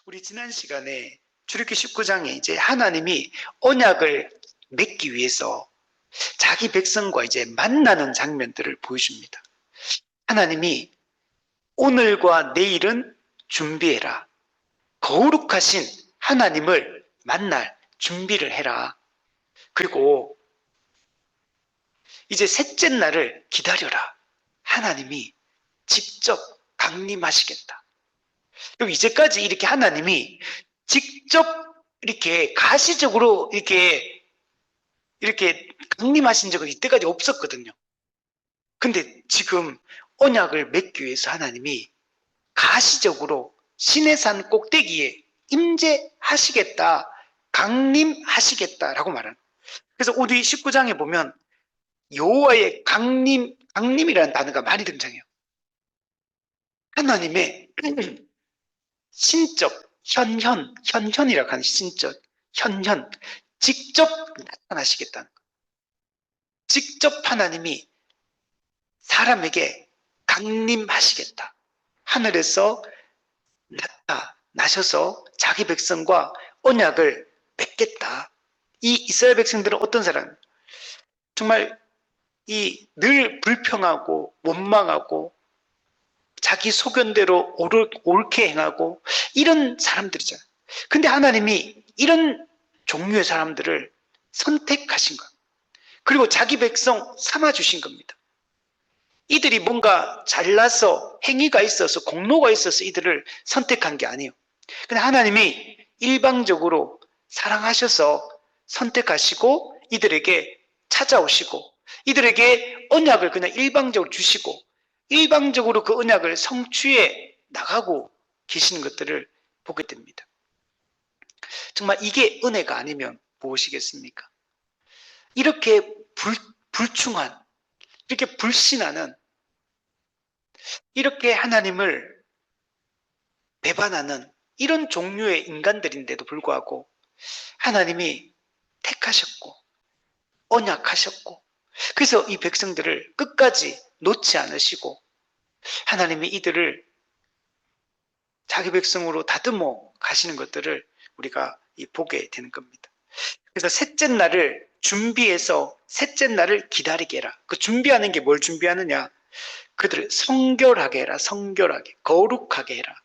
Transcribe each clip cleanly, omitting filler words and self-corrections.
우리 지난 시간에 출애굽기 19장에 이제 하나님이 언약을 맺기 위해서 자기 백성과 이제 만나는 장면들을 보여줍니다. 하나님이 오늘과 내일은 준비해라. 거룩하신 하나님을 만날 준비를 해라. 그리고 이제 셋째 날을 기다려라. 하나님이 직접 강림하시겠다. 그리고 이제까지 이렇게 하나님이 직접 이렇게 가시적으로 이렇게 강림하신 적은 이때까지 없었거든요. 근데 지금 언약을 맺기 위해서 하나님이 가시적으로 시내산 꼭대기에 임재하시겠다, 강림하시겠다라고 말하는. 그래서 우리 19장에 보면 여호와의 강림이라는 단어가 많이 등장해요. 하나님의 신적, 현현이라고 하는 신적, 현현, 직접 나타나시겠다는 것. 직접 하나님이 사람에게 강림하시겠다. 하늘에서 나셔서 자기 백성과 언약을 맺겠다. 이 이스라엘 백성들은 어떤 사람? 정말 늘 불평하고 원망하고 자기 소견대로 옳게 행하고 이런 사람들이잖아요. 근데 하나님이 이런 종류의 사람들을 선택하신 것. 그리고 자기 백성 삼아주신 겁니다. 이들이 뭔가 잘나서 행위가 있어서 공로가 있어서 이들을 선택한 게 아니에요. 근데 하나님이 일방적으로 사랑하셔서 선택하시고 이들에게 찾아오시고 이들에게 언약을 그냥 일방적으로 주시고 일방적으로 그 언약을 성취해 나가고 계시는 것들을 보게 됩니다. 정말 이게 은혜가 아니면 무엇이겠습니까? 이렇게 불충한, 이렇게 불신하는, 이렇게 하나님을 배반하는 이런 종류의 인간들인데도 불구하고 하나님이 택하셨고 언약하셨고 그래서 이 백성들을 끝까지 놓지 않으시고 하나님이 이들을 자기 백성으로 다듬어 가시는 것들을 우리가 보게 되는 겁니다. 그래서 셋째 날을 준비해서 셋째 날을 기다리게 해라. 그 준비하는 게 뭘 준비하느냐? 그들을 성결하게 해라. 성결하게, 거룩하게 해라.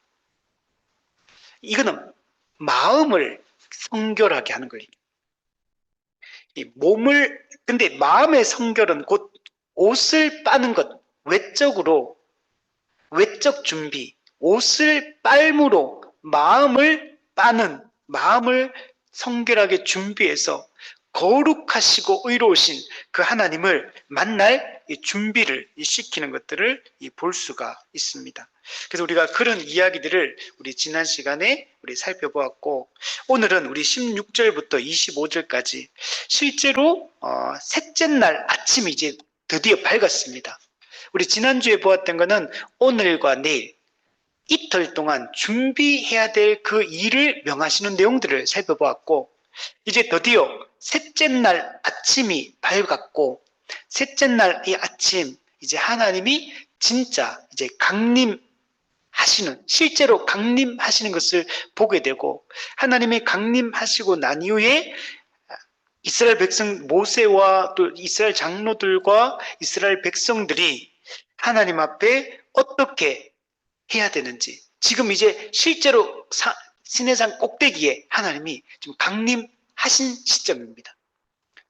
이거는 마음을 성결하게 하는 거예요. 근데 마음의 성결은 곧 옷을 빠는 것, 외적 준비, 옷을 빨므로 마음을 빠는, 마음을 성결하게 준비해서 거룩하시고 의로우신 그 하나님을 만날 준비를 시키는 것들을 볼 수가 있습니다. 그래서 우리가 그런 이야기들을 우리 지난 시간에 우리 살펴보았고 오늘은 우리 16절부터 25절까지 실제로 셋째 날 아침이 이제 드디어 밝았습니다. 우리 지난주에 보았던 것은 오늘과 내일 이틀 동안 준비해야 될 그 일을 명하시는 내용들을 살펴보았고 이제 드디어 셋째 날 아침이 밝았고 셋째 날 이 아침 이제 하나님이 진짜 이제 실제로 강림하시는 것을 보게 되고 하나님이 강림하시고 난 이후에 이스라엘 백성 모세와 또 이스라엘 장로들과 이스라엘 백성들이 하나님 앞에 어떻게 해야 되는지 지금 이제 실제로 시내산 꼭대기에 하나님이 지금 강림하신 시점입니다.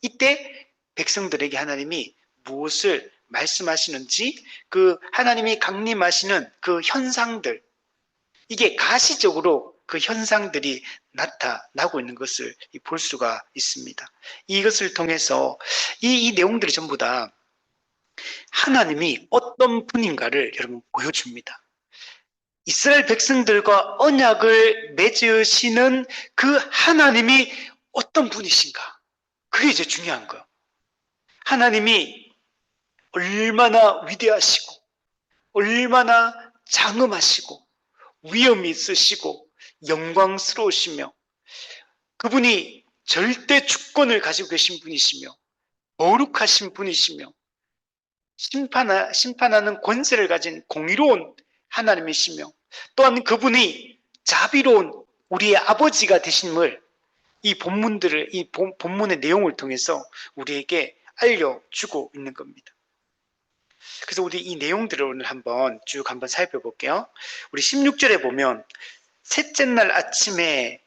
이때 백성들에게 하나님이 무엇을 말씀하시는지 그 하나님이 강림하시는 그 현상들 이게 가시적으로 그 현상들이 나타나고 있는 것을 볼 수가 있습니다. 이것을 통해서 이 내용들이 전부 다 하나님이 어떤 분인가를 여러분 보여줍니다. 이스라엘 백성들과 언약을 맺으시는 그 하나님이 어떤 분이신가? 그게 이제 중요한 거예요. 하나님이 얼마나 위대하시고 얼마나 장엄하시고 위엄이 있으시고 영광스러우시며 그분이 절대 주권을 가지고 계신 분이시며 거룩하신 분이시며 심판하는 권세를 가진 공의로운 하나님이시며 또한 그분이 자비로운 우리의 아버지가 되심을 이 본문들을, 이 본문의 내용을 통해서 우리에게 알려주고 있는 겁니다. 그래서 우리 이 내용들을 오늘 쭉 한번 살펴볼게요. 우리 16절에 보면 셋째 날 아침에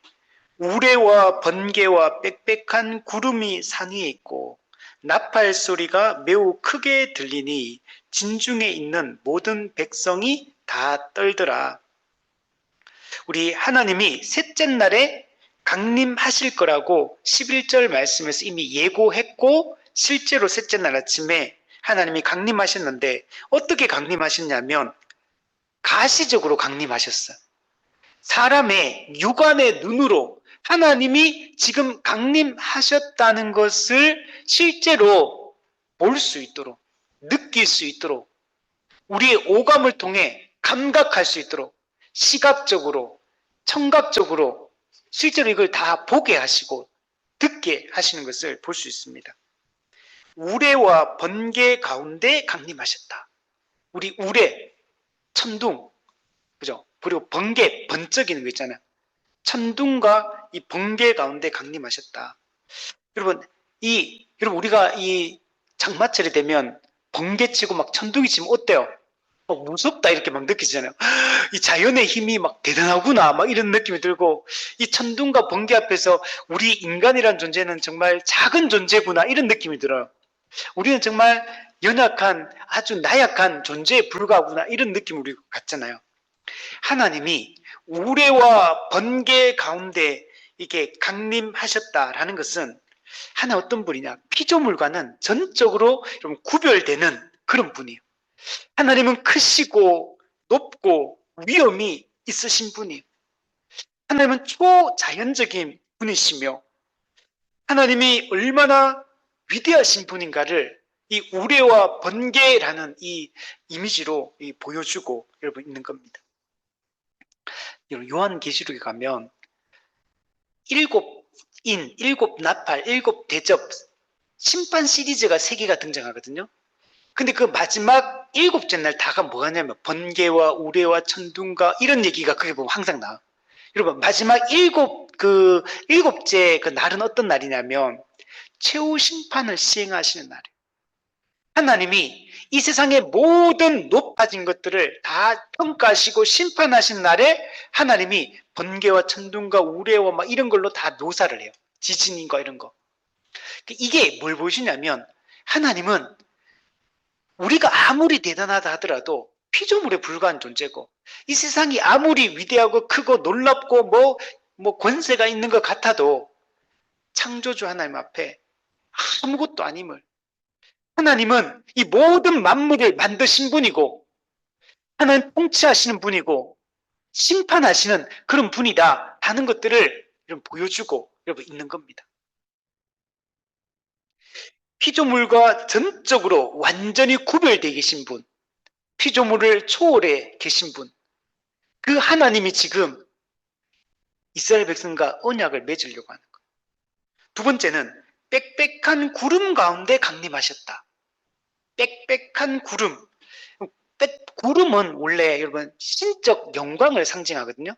우레와 번개와 빽빽한 구름이 산 위에 있고 나팔 소리가 매우 크게 들리니 진중에 있는 모든 백성이 다 떨더라. 우리 하나님이 셋째 날에 강림하실 거라고 11절 말씀에서 이미 예고했고 실제로 셋째 날 아침에 하나님이 강림하셨는데 어떻게 강림하셨냐면 가시적으로 강림하셨어요. 사람의 육안의 눈으로 하나님이 지금 강림하셨다는 것을 실제로 볼 수 있도록, 느낄 수 있도록, 우리의 오감을 통해 감각할 수 있도록 시각적으로, 청각적으로 실제로 이걸 다 보게 하시고 듣게 하시는 것을 볼 수 있습니다. 우레와 번개 가운데 강림하셨다. 우리 우레, 천둥, 그죠? 그리고 번개, 번쩍이는 거 있잖아요. 천둥과 이 번개 가운데 강림하셨다. 여러분, 우리가 이 장마철이 되면 번개 치고 막 천둥이 치면 어때요? 무섭다 이렇게 막 느끼잖아요. 이 자연의 힘이 막 대단하구나 막 이런 느낌이 들고 이 천둥과 번개 앞에서 우리 인간이란 존재는 정말 작은 존재구나 이런 느낌이 들어요. 우리는 정말 연약한 아주 나약한 존재에 불과하구나 이런 느낌을 우리가 갖잖아요. 하나님이 우레와 번개 가운데 이게 강림하셨다라는 것은 하나 어떤 분이냐, 피조물과는 전적으로 좀 구별되는 그런 분이에요. 하나님은 크시고 높고 위엄이 있으신 분이에요. 하나님은 초자연적인 분이시며 하나님이 얼마나 위대하신 분인가를 이 우레와 번개라는 이 이미지로 보여주고 여러분 있는 겁니다. 요한계시록에 가면 일곱 나팔, 일곱 대접 심판 시리즈가 3개가 등장하거든요. 근데 그 마지막 일곱째 날 다가 뭐냐면 번개와 우레와 천둥과 이런 얘기가 그게 보면 항상 나와. 여러분 마지막 일곱째 그 날은 어떤 날이냐면 최후 심판을 시행하시는 날이에요. 하나님이 이 세상의 모든 높아진 것들을 다 평가하시고 심판하신 날에 하나님이 번개와 천둥과 우레와 막 이런 걸로 다 묘사를 해요. 지진인가 이런 거. 이게 뭘 보시냐면 하나님은 우리가 아무리 대단하다 하더라도 피조물에 불과한 존재고 이 세상이 아무리 위대하고 크고 놀랍고 뭐 권세가 있는 것 같아도 창조주 하나님 앞에 아무것도 아님을, 하나님은 이 모든 만물을 만드신 분이고 하나님 통치하시는 분이고 심판하시는 그런 분이다 하는 것들을 보여주고 여러분 있는 겁니다. 피조물과 전적으로 완전히 구별되어 계신 분, 피조물을 초월해 계신 분, 그 하나님이 지금 이스라엘 백성과 언약을 맺으려고 하는 거예요. 두 번째는 빽빽한 구름 가운데 강림하셨다. 빽빽한 구름. 구름은 원래 여러분 신적 영광을 상징하거든요.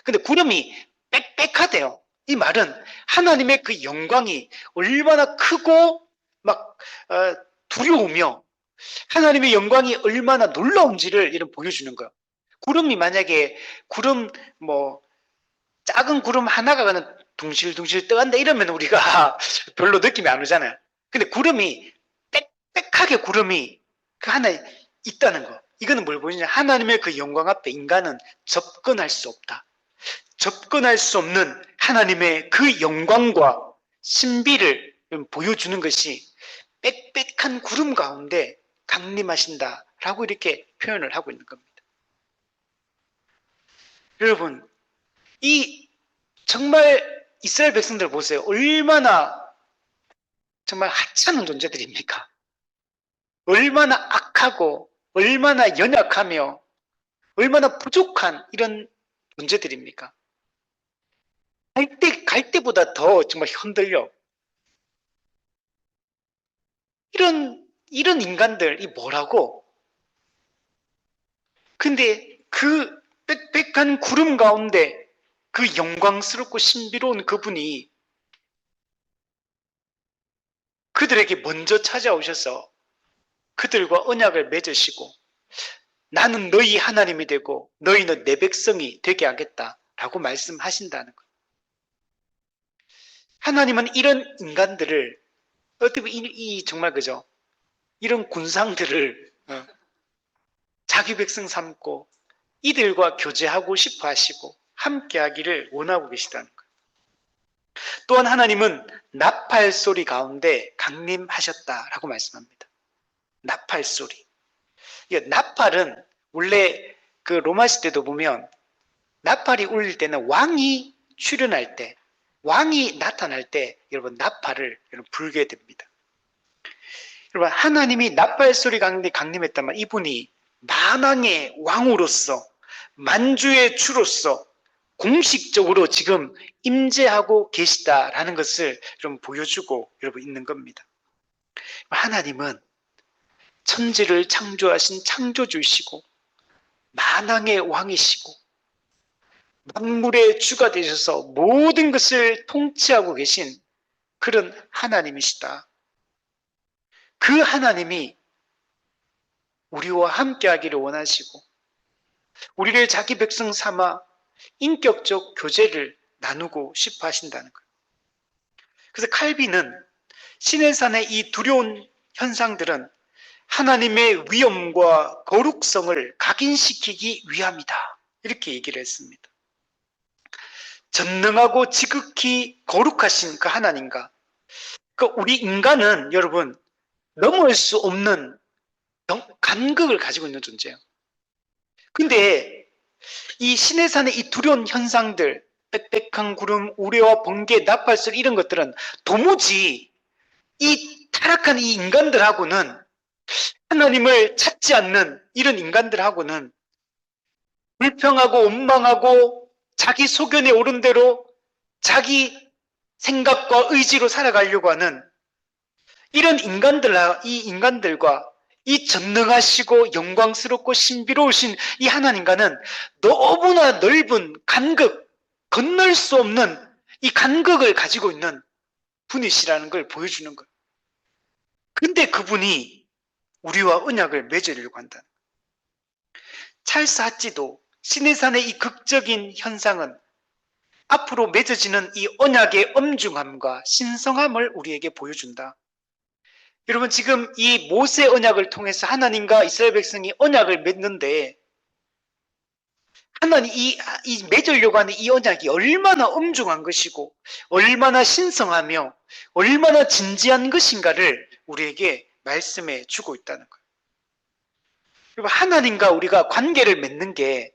근데 구름이 빽빽하대요. 이 말은 하나님의 그 영광이 얼마나 크고 막 두려우며 하나님의 영광이 얼마나 놀라운지를 이런 보여주는 거예요. 구름이 만약에 작은 구름 하나가 그냥 둥실둥실 떠간다 이러면 우리가 별로 느낌이 안 오잖아요. 근데 구름이 빽빽하게 구름이 그 하나 있다는 거. 이거는 뭘 보여주냐? 하나님의 그 영광 앞에 인간은 접근할 수 없다. 접근할 수 없는 하나님의 그 영광과 신비를 보여주는 것이 빽빽한 구름 가운데 강림하신다라고 이렇게 표현을 하고 있는 겁니다. 여러분, 정말 이스라엘 백성들 보세요. 얼마나 정말 하찮은 존재들입니까? 얼마나 악하고 얼마나 연약하며 얼마나 부족한 이런 존재들입니까? 갈 때보다 더 정말 흔들려. 이런 인간들이 뭐라고? 근데 그 빽빽한 구름 가운데 그 영광스럽고 신비로운 그분이 그들에게 먼저 찾아오셔서 그들과 언약을 맺으시고 나는 너희 하나님이 되고 너희는 내 백성이 되게 하겠다라고 말씀하신다는 거예요. 하나님은 이런 인간들을 어떻게 정말 그죠? 이런 군상들을 자기 백성 삼고 이들과 교제하고 싶어 하시고 함께 하기를 원하고 계시다는 거예요. 또한 하나님은 나팔 소리 가운데 강림하셨다라고 말씀합니다. 나팔 소리. 나팔은 원래 그 로마 시대도 보면 나팔이 울릴 때는 왕이 출현할 때, 왕이 나타날 때 여러분 나팔을 여러분 불게 됩니다. 여러분 하나님이 나팔 소리 가운데 강림했다면 이분이 만왕의 왕으로서 만주의 주로서 공식적으로 지금 임재하고 계시다라는 것을 좀 보여주고 여러분 있는 겁니다. 하나님은 천지를 창조하신 창조주이시고 만왕의 왕이시고 만물의 주가 되셔서 모든 것을 통치하고 계신 그런 하나님이시다. 그 하나님이 우리와 함께하기를 원하시고 우리를 자기 백성 삼아 인격적 교제를 나누고 싶어 하신다는 거예요. 그래서 칼빈은 시내산의 이 두려운 현상들은 하나님의 위엄과 거룩성을 각인시키기 위함이다. 이렇게 얘기를 했습니다. 전능하고 지극히 거룩하신 그 하나님과 우리 인간은 여러분 넘을 수 없는 간극을 가지고 있는 존재예요. 근데 이 시내산의 이 두려운 현상들, 빽빽한 구름, 우레와 번개, 나팔소리 이런 것들은 도무지 이 타락한 이 인간들하고는 하나님을 찾지 않는 이런 인간들하고는 불평하고 원망하고 자기 소견에 오른 대로 자기 생각과 의지로 살아가려고 하는 이런 인간들과 이 전능하시고 영광스럽고 신비로우신 이 하나님과는 너무나 넓은 간극, 건널 수 없는 이 간극을 가지고 있는 분이시라는 걸 보여주는 거예요. 근데 그분이 우리와 언약을 맺으려고 한다. 찰스 핫지도 시내산의 이 극적인 현상은 앞으로 맺어지는 이 언약의 엄중함과 신성함을 우리에게 보여준다. 여러분 지금 이 모세 언약을 통해서 하나님과 이스라엘 백성이 언약을 맺는데 하나님 이 맺으려고 하는 이 언약이 얼마나 엄중한 것이고 얼마나 신성하며 얼마나 진지한 것인가를 우리에게 말씀해 주고 있다는 거예요. 여러분 하나님과 우리가 관계를 맺는 게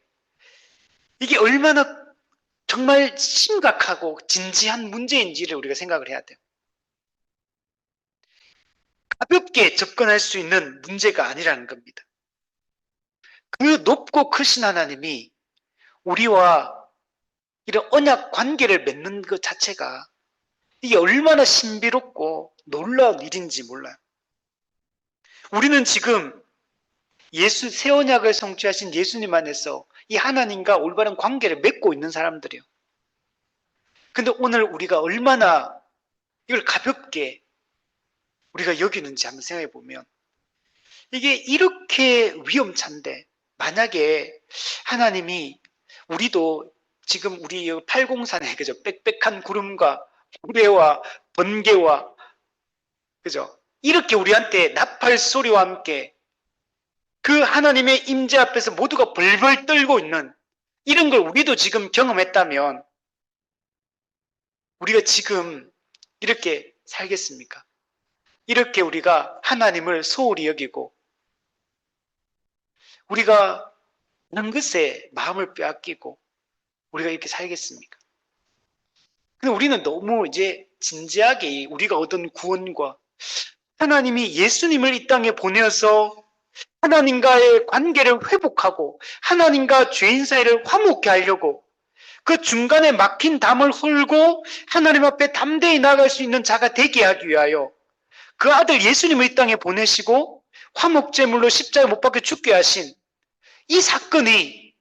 이게 얼마나 정말 심각하고 진지한 문제인지를 우리가 생각을 해야 돼요. 가볍게 접근할 수 있는 문제가 아니라는 겁니다. 그 높고 크신 하나님이 우리와 이런 언약 관계를 맺는 것 자체가 이게 얼마나 신비롭고 놀라운 일인지 몰라요. 우리는 지금 새 언약을 성취하신 예수님 안에서 이 하나님과 올바른 관계를 맺고 있는 사람들이에요. 근데 오늘 우리가 얼마나 이걸 가볍게 우리가 여기는지 한번 생각해 보면 이게 이렇게 위험찬데 만약에 하나님이 우리도 지금 우리 803에 그죠? 빽빽한 구름과 우레와 번개와 그죠? 이렇게 우리한테 나팔 소리와 함께 그 하나님의 임재 앞에서 모두가 벌벌 떨고 있는 이런 걸 우리도 지금 경험했다면 우리가 지금 이렇게 살겠습니까? 이렇게 우리가 하나님을 소홀히 여기고 우리가 다른 것에 마음을 빼앗기고 우리가 이렇게 살겠습니까? 근데 우리는 너무 이제 진지하게 우리가 얻은 구원과 하나님이 예수님을 이 땅에 보내어서 하나님과의 관계를 회복하고 하나님과 죄인 사이를 화목케 하려고 그 중간에 막힌 담을 헐고 하나님 앞에 담대히 나아갈 수 있는 자가 되게 하기 위하여 그 아들 예수님을 이 땅에 보내시고 화목제물로 십자가에 못 박혀 죽게 하신 이 사건이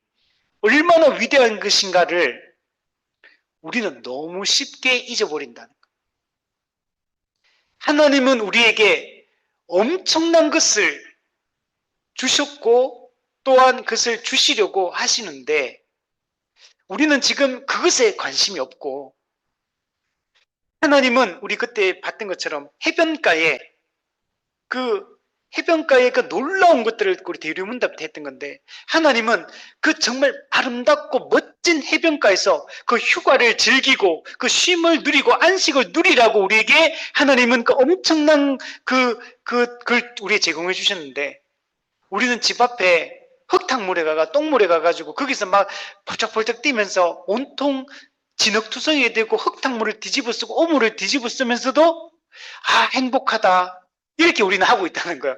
얼마나 위대한 것인가를 우리는 너무 쉽게 잊어버린다는 거예요. 하나님은 우리에게 엄청난 것을 주셨고 또한 그것을 주시려고 하시는데 우리는 지금 그것에 관심이 없고 하나님은 우리 그때 봤던 것처럼 그 해변가에 그 놀라운 것들을 우리 대리문답 때 했던 건데 하나님은 그 정말 아름답고 멋진 해변가에서 그 휴가를 즐기고 그 쉼을 누리고 안식을 누리라고 우리에게 하나님은 그 엄청난 그걸 우리에 제공해 주셨는데 우리는 집 앞에 흙탕물에 똥물에 가가지고 거기서 막 벌쩍벌쩍 뛰면서 온통 진흙투성이에 되고 흙탕물을 뒤집어 쓰고 오물을 뒤집어 쓰면서도 행복하다 이렇게 우리는 하고 있다는 거예요.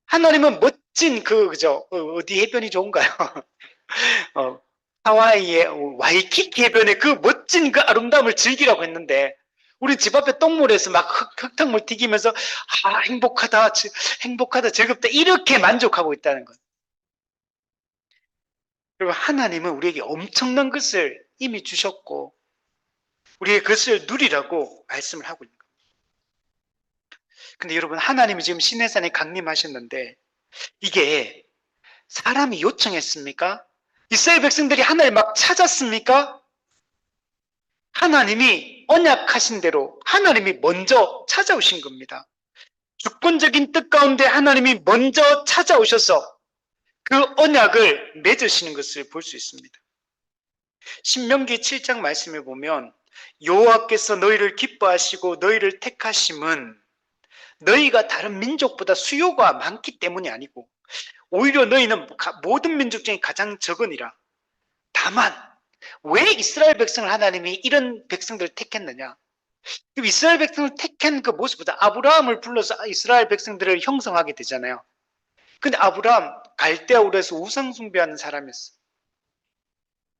하나님은 멋진 그죠? 어디 해변이 좋은가요? 하와이의 와이키키 해변의 그 멋진 그 아름다움을 즐기라고 했는데 우리 집 앞에 똥물에서 막 흙탕물 튀기면서 행복하다, 행복하다, 즐겁다 이렇게 만족하고 있다는 거예요. 그리고 하나님은 우리에게 엄청난 것을 이미 주셨고 우리의 그것을 누리라고 말씀을 하고 있는 겁니다. 근데 여러분 하나님이 지금 시내산에 강림하셨는데 이게 사람이 요청했습니까? 이스라엘 백성들이 하나님을 막 찾았습니까? 하나님이 언약하신 대로 하나님이 먼저 찾아오신 겁니다. 주권적인 뜻 가운데 하나님이 먼저 찾아오셔서 그 언약을 맺으시는 것을 볼 수 있습니다. 신명기 7장 말씀에 보면 여호와께서 너희를 기뻐하시고 너희를 택하심은 너희가 다른 민족보다 수요가 많기 때문이 아니고 오히려 너희는 모든 민족 중에 가장 적으니라. 다만 왜 이스라엘 백성을 하나님이 이런 백성들을 택했느냐? 이스라엘 백성을 택한 그 모습보다 아브라함을 불러서 이스라엘 백성들을 형성하게 되잖아요. 근데 아브라함 갈대아 우르에서 우상 숭배하는 사람이었어.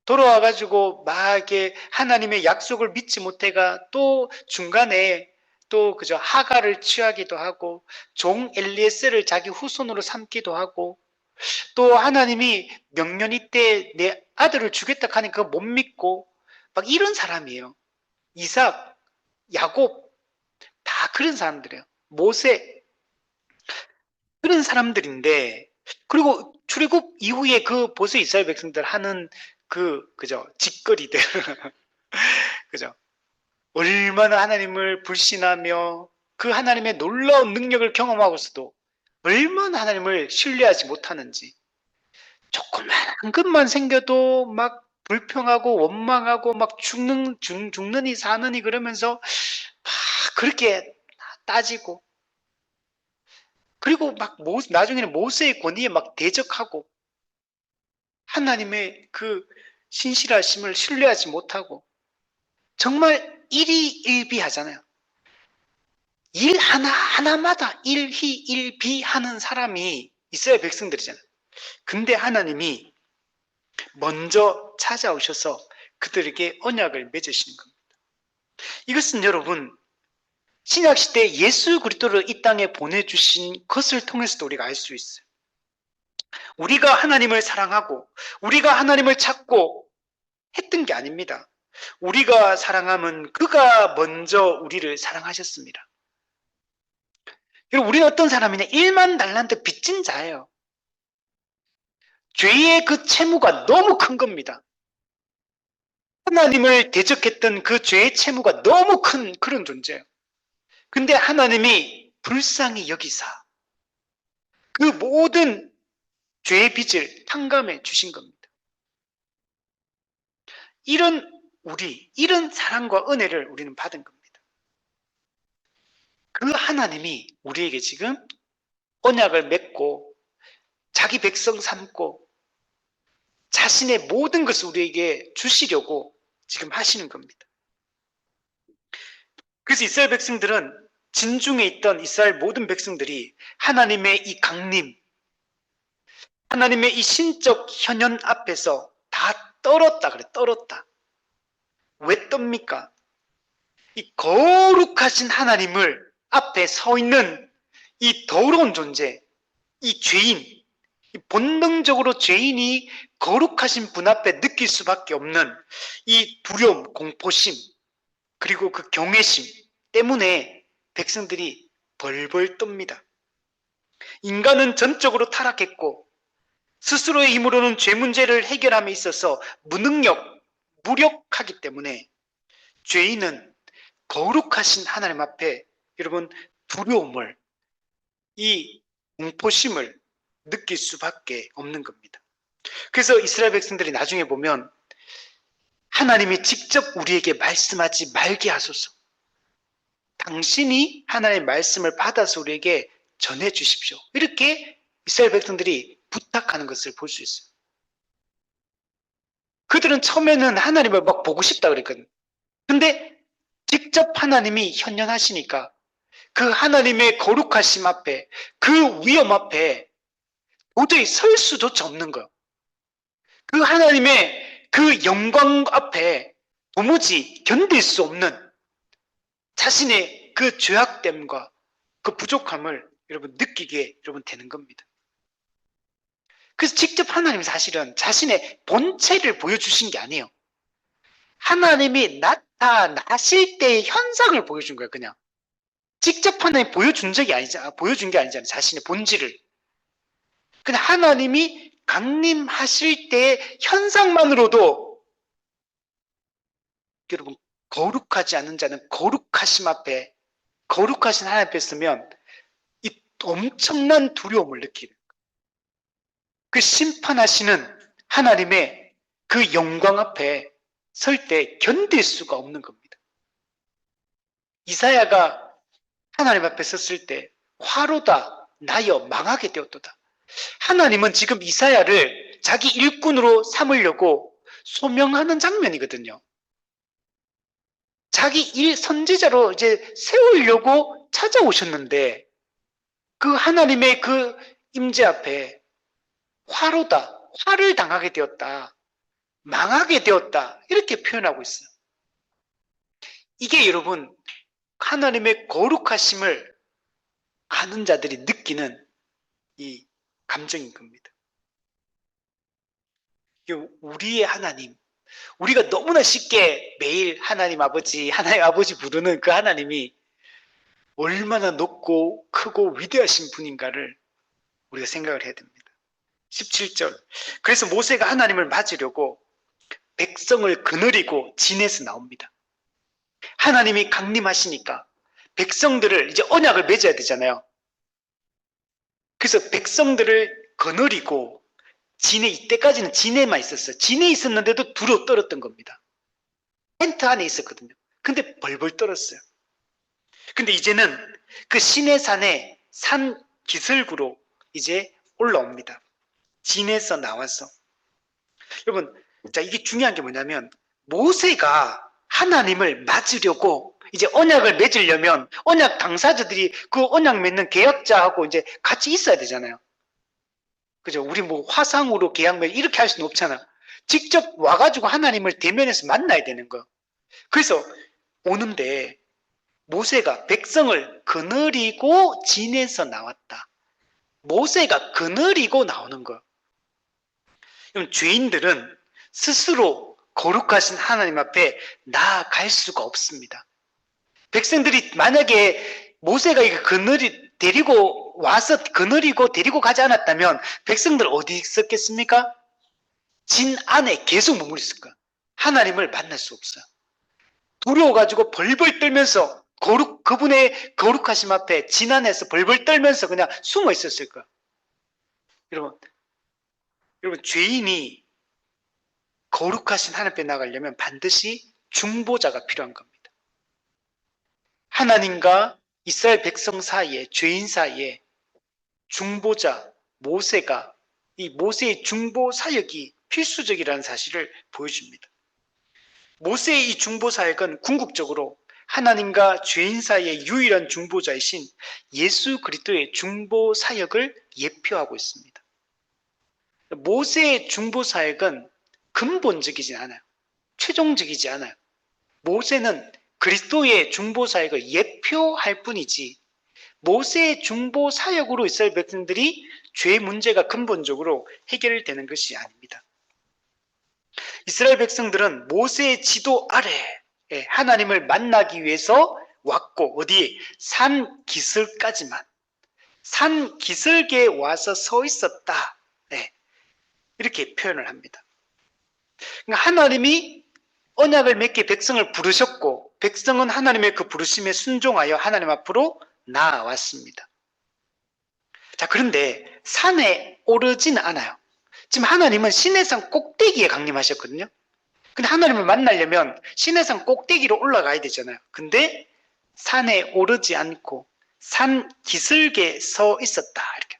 돌아와가지고 막 이렇게 하나님의 약속을 믿지 못해가 또 중간에 또 그저 하가를 취하기도 하고 종 엘리에셀을 자기 후손으로 삼기도 하고 또 하나님이 명년이 때 내 아들을 주겠다 하니 그거 못 믿고 막 이런 사람이에요. 이삭, 야곱 다 그런 사람들이에요. 모세 그런 사람들인데 그리고 출애굽 이후에 그 보세 이스라엘 백성들 하는 그죠 짓거리들 그죠 얼마나 하나님을 불신하며 그 하나님의 놀라운 능력을 경험하고서도 얼마나 하나님을 신뢰하지 못하는지 조그만 것만 생겨도 막 불평하고 원망하고 막 죽느니 사느니 그러면서 막 그렇게 따지고 그리고 막 나중에는 모세의 권위에 막 대적하고 하나님의 그 신실하심을 신뢰하지 못하고 정말 일희일비하잖아요. 일 하나마다 일희일비하는 사람이 이스라엘 백성들이잖아요. 근데 하나님이 먼저 찾아오셔서 그들에게 언약을 맺으시는 겁니다. 이것은 여러분 신약시대 예수 그리스도를 이 땅에 보내주신 것을 통해서도 우리가 알 수 있어요. 우리가 하나님을 사랑하고 우리가 하나님을 찾고 했던 게 아닙니다. 우리가 사랑함은 그가 먼저 우리를 사랑하셨습니다. 여러분 우리는 어떤 사람이냐 1만 달란트 빚진 자예요. 죄의 그 채무가 너무 큰 겁니다. 하나님을 대적했던 그 죄의 채무가 너무 큰 그런 존재예요. 근데 하나님이 불쌍히 여기사 그 모든 죄의 빚을 탕감해 주신 겁니다. 이런 사랑과 은혜를 우리는 받은 겁니다. 그 하나님이 우리에게 지금 언약을 맺고 자기 백성 삼고 자신의 모든 것을 우리에게 주시려고 지금 하시는 겁니다. 그래서 이스라엘 백성들은 진중에 있던 이스라엘 모든 백성들이 하나님의 이 강림, 하나님의 이 신적 현현 앞에서 다 떨었다 그래, 떨었다. 왜 떱니까? 이 거룩하신 하나님을 앞에 서 있는 이 더러운 존재, 이 죄인, 본능적으로 죄인이 거룩하신 분 앞에 느낄 수밖에 없는 이 두려움, 공포심, 그리고 그 경외심 때문에 백성들이 벌벌 떱니다. 인간은 전적으로 타락했고 스스로의 힘으로는 죄 문제를 해결함에 있어서 무력하기 때문에 죄인은 거룩하신 하나님 앞에 여러분 두려움을, 이 공포심을 느낄 수밖에 없는 겁니다. 그래서 이스라엘 백성들이 나중에 보면 하나님이 직접 우리에게 말씀하지 말게 하소서. 당신이 하나님의 말씀을 받아서 우리에게 전해 주십시오. 이렇게 이스라엘 백성들이 부탁하는 것을 볼 수 있어요. 그들은 처음에는 하나님을 막 보고 싶다 그랬거든요. 근데 직접 하나님이 현현하시니까 그 하나님의 거룩하심 앞에, 그 위엄 앞에 도저히 설 수조차 없는 거예요. 그 하나님의 그 영광 앞에 도무지 견딜 수 없는 자신의 그 죄악됨과 그 부족함을 여러분 느끼게 여러분 되는 겁니다. 그래서 직접 하나님 사실은 자신의 본체를 보여주신 게 아니에요. 하나님이 나타나실 때의 현상을 보여준 거예요, 그냥. 직접 하나님 보여준 게 아니잖아요. 자신의 본질을. 그냥 하나님이 강림하실 때의 현상만으로도 여러분 거룩하지 않은 자는 거룩하심 앞에, 거룩하신 하나님 앞에 서면 이 엄청난 두려움을 느끼는 거예요. 그 심판하시는 하나님의 그 영광 앞에 설 때 견딜 수가 없는 겁니다. 이사야가 하나님 앞에 섰을 때 화로다 나여 망하게 되었도다. 하나님은 지금 이사야를 자기 일꾼으로 삼으려고 소명하는 장면이거든요. 자기 선지자로 이제 세우려고 찾아오셨는데 그 하나님의 그 임재 앞에 화로다, 화를 당하게 되었다, 망하게 되었다 이렇게 표현하고 있어요. 이게 여러분 하나님의 거룩하심을 아는 자들이 느끼는 이 감정인 겁니다. 우리의 하나님, 우리가 너무나 쉽게 매일 하나님 아버지 부르는 그 하나님이 얼마나 높고 크고 위대하신 분인가를 우리가 생각을 해야 됩니다. 17절. 그래서 모세가 하나님을 맞으려고 백성을 거느리고 진에서 나옵니다. 하나님이 강림하시니까 백성들을 이제 언약을 맺어야 되잖아요. 그래서 백성들을 거느리고 이때까지는 진에만 있었어요. 진에 있었는데도 두려워 떨었던 겁니다. 텐트 안에 있었거든요. 근데 벌벌 떨었어요. 근데 이제는 그 시내산의 산 기슭으로 이제 올라옵니다. 진에서 나와서. 여러분, 자, 이게 중요한 게 뭐냐면, 모세가 하나님을 맞으려고 이제 언약을 맺으려면 언약 당사자들이 그 언약 맺는 계약자하고 이제 같이 있어야 되잖아요. 그죠? 우리 뭐 화상으로 계약 맺 이렇게 할 수는 없잖아. 직접 와가지고 하나님을 대면해서 만나야 되는 거. 그래서 오는데 모세가 백성을 거느리고 진에서 나왔다. 모세가 거느리고 나오는 거. 그럼 죄인들은 스스로 거룩하신 하나님 앞에 나아갈 수가 없습니다. 백성들이 만약에 모세가 이거 데리고 와서 거느리고 데리고 가지 않았다면 백성들 어디 있었겠습니까? 진 안에 계속 머물러 있을 거야. 하나님을 만날 수 없어요. 두려워가지고 벌벌 떨면서 그분의 거룩하심 앞에 진 안에서 벌벌 떨면서 그냥 숨어 있었을 거야. 여러분 죄인이 거룩하신 하나님 앞에 나가려면 반드시 중보자가 필요한 겁니다. 하나님과 이스라엘 백성 사이에, 죄인 사이에 중보자 모세가, 이 모세의 중보 사역이 필수적이라는 사실을 보여줍니다. 모세의 이 중보 사역은 궁극적으로 하나님과 죄인 사이의 유일한 중보자이신 예수 그리스도의 중보 사역을 예표하고 있습니다. 모세의 중보 사역은 근본적이지 않아요. 최종적이지 않아요. 모세는 그리스도의 중보 사역을 예표할 뿐이지 모세의 중보 사역으로 이스라엘 백성들이 죄의 문제가 근본적으로 해결되는 것이 아닙니다. 이스라엘 백성들은 모세의 지도 아래 하나님을 만나기 위해서 왔고, 어디? 산 기슭까지만, 산 기슭에 와서 서 있었다. 이렇게 표현을 합니다. 그러니까 하나님이 언약을 맺게 백성을 부르셨고, 백성은 하나님의 그 부르심에 순종하여 하나님 앞으로 나아왔습니다. 자, 그런데 산에 오르진 않아요. 지금 하나님은 시내산 꼭대기에 강림하셨거든요. 근데 하나님을 만나려면 시내산 꼭대기로 올라가야 되잖아요. 근데 산에 오르지 않고 산 기슭에 서 있었다. 이렇게.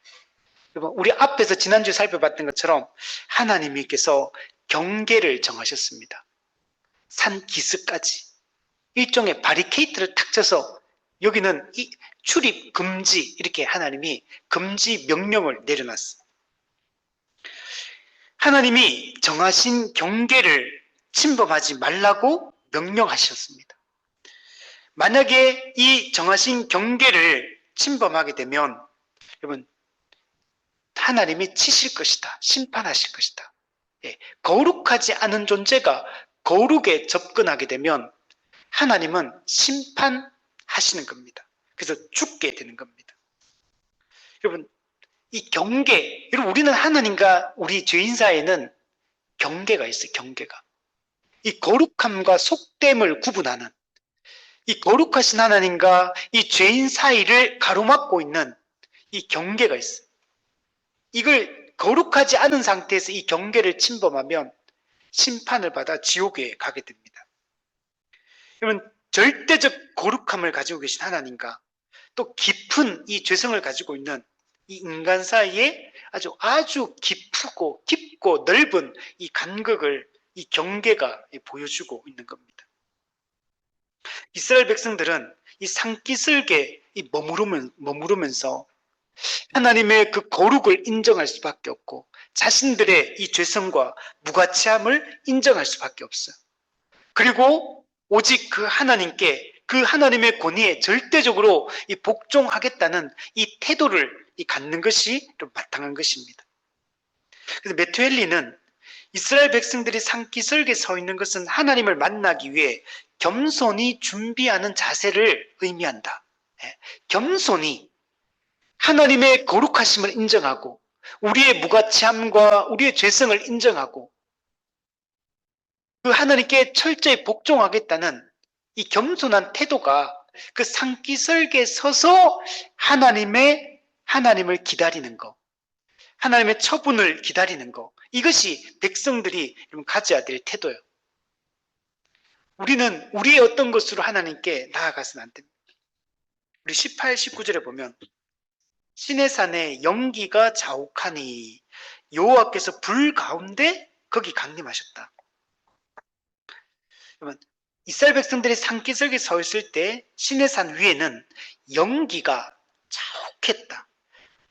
우리 앞에서 지난주에 살펴봤던 것처럼 하나님께서 경계를 정하셨습니다. 산 기슭까지. 일종의 바리케이트를 탁 쳐서 여기는 출입 금지, 이렇게 하나님이 금지 명령을 내려놨어요. 하나님이 정하신 경계를 침범하지 말라고 명령하셨습니다. 만약에 이 정하신 경계를 침범하게 되면 여러분, 하나님이 치실 것이다. 심판하실 것이다. 거룩하지 않은 존재가 거룩에 접근하게 되면 하나님은 심판하시는 겁니다. 그래서 죽게 되는 겁니다. 여러분, 이 경계, 여러분, 우리는 하나님과 우리 죄인 사이에는 경계가 있어요. 경계가. 이 거룩함과 속됨을 구분하는, 이 거룩하신 하나님과 이 죄인 사이를 가로막고 있는 이 경계가 있어요. 이걸 거룩하지 않은 상태에서 이 경계를 침범하면 심판을 받아 지옥에 가게 됩니다. 여러분, 절대적 거룩함을 가지고 계신 하나님과 또 깊은 이 죄성을 가지고 있는 이 인간 사이에 아주 깊고 넓은 이 간극을 이 경계가 보여주고 있는 겁니다. 이스라엘 백성들은 이 산기슭에 머무르면서 하나님의 그 거룩을 인정할 수밖에 없고 자신들의 이 죄성과 무가치함을 인정할 수밖에 없어요. 그리고 오직 그 하나님께, 그 하나님의 권위에 절대적으로 이 복종하겠다는 이 태도를 갖는 것이 좀 바탕한 것입니다. 그래서 메투엘리는 이스라엘 백성들이 산기슭에 서 있는 것은 하나님을 만나기 위해 겸손히 준비하는 자세를 의미한다. 겸손히 하나님의 거룩하심을 인정하고 우리의 무가치함과 우리의 죄성을 인정하고 그 하나님께 철저히 복종하겠다는 이 겸손한 태도가 그 산기슭에 서서 하나님을 기다리는 것, 하나님의 처분을 기다리는 것, 이것이 백성들이 가져야 될 태도예요. 우리는 우리의 어떤 것으로 하나님께 나아가서는 안 됩니다. 우리 18, 19절에 보면 시내산에 연기가 자욱하니 여호와께서 불 가운데 거기 강림하셨다. 여러분, 이스라엘 백성들이 산기슭에 서 있을 때 시내산 위에는 연기가 자욱했다.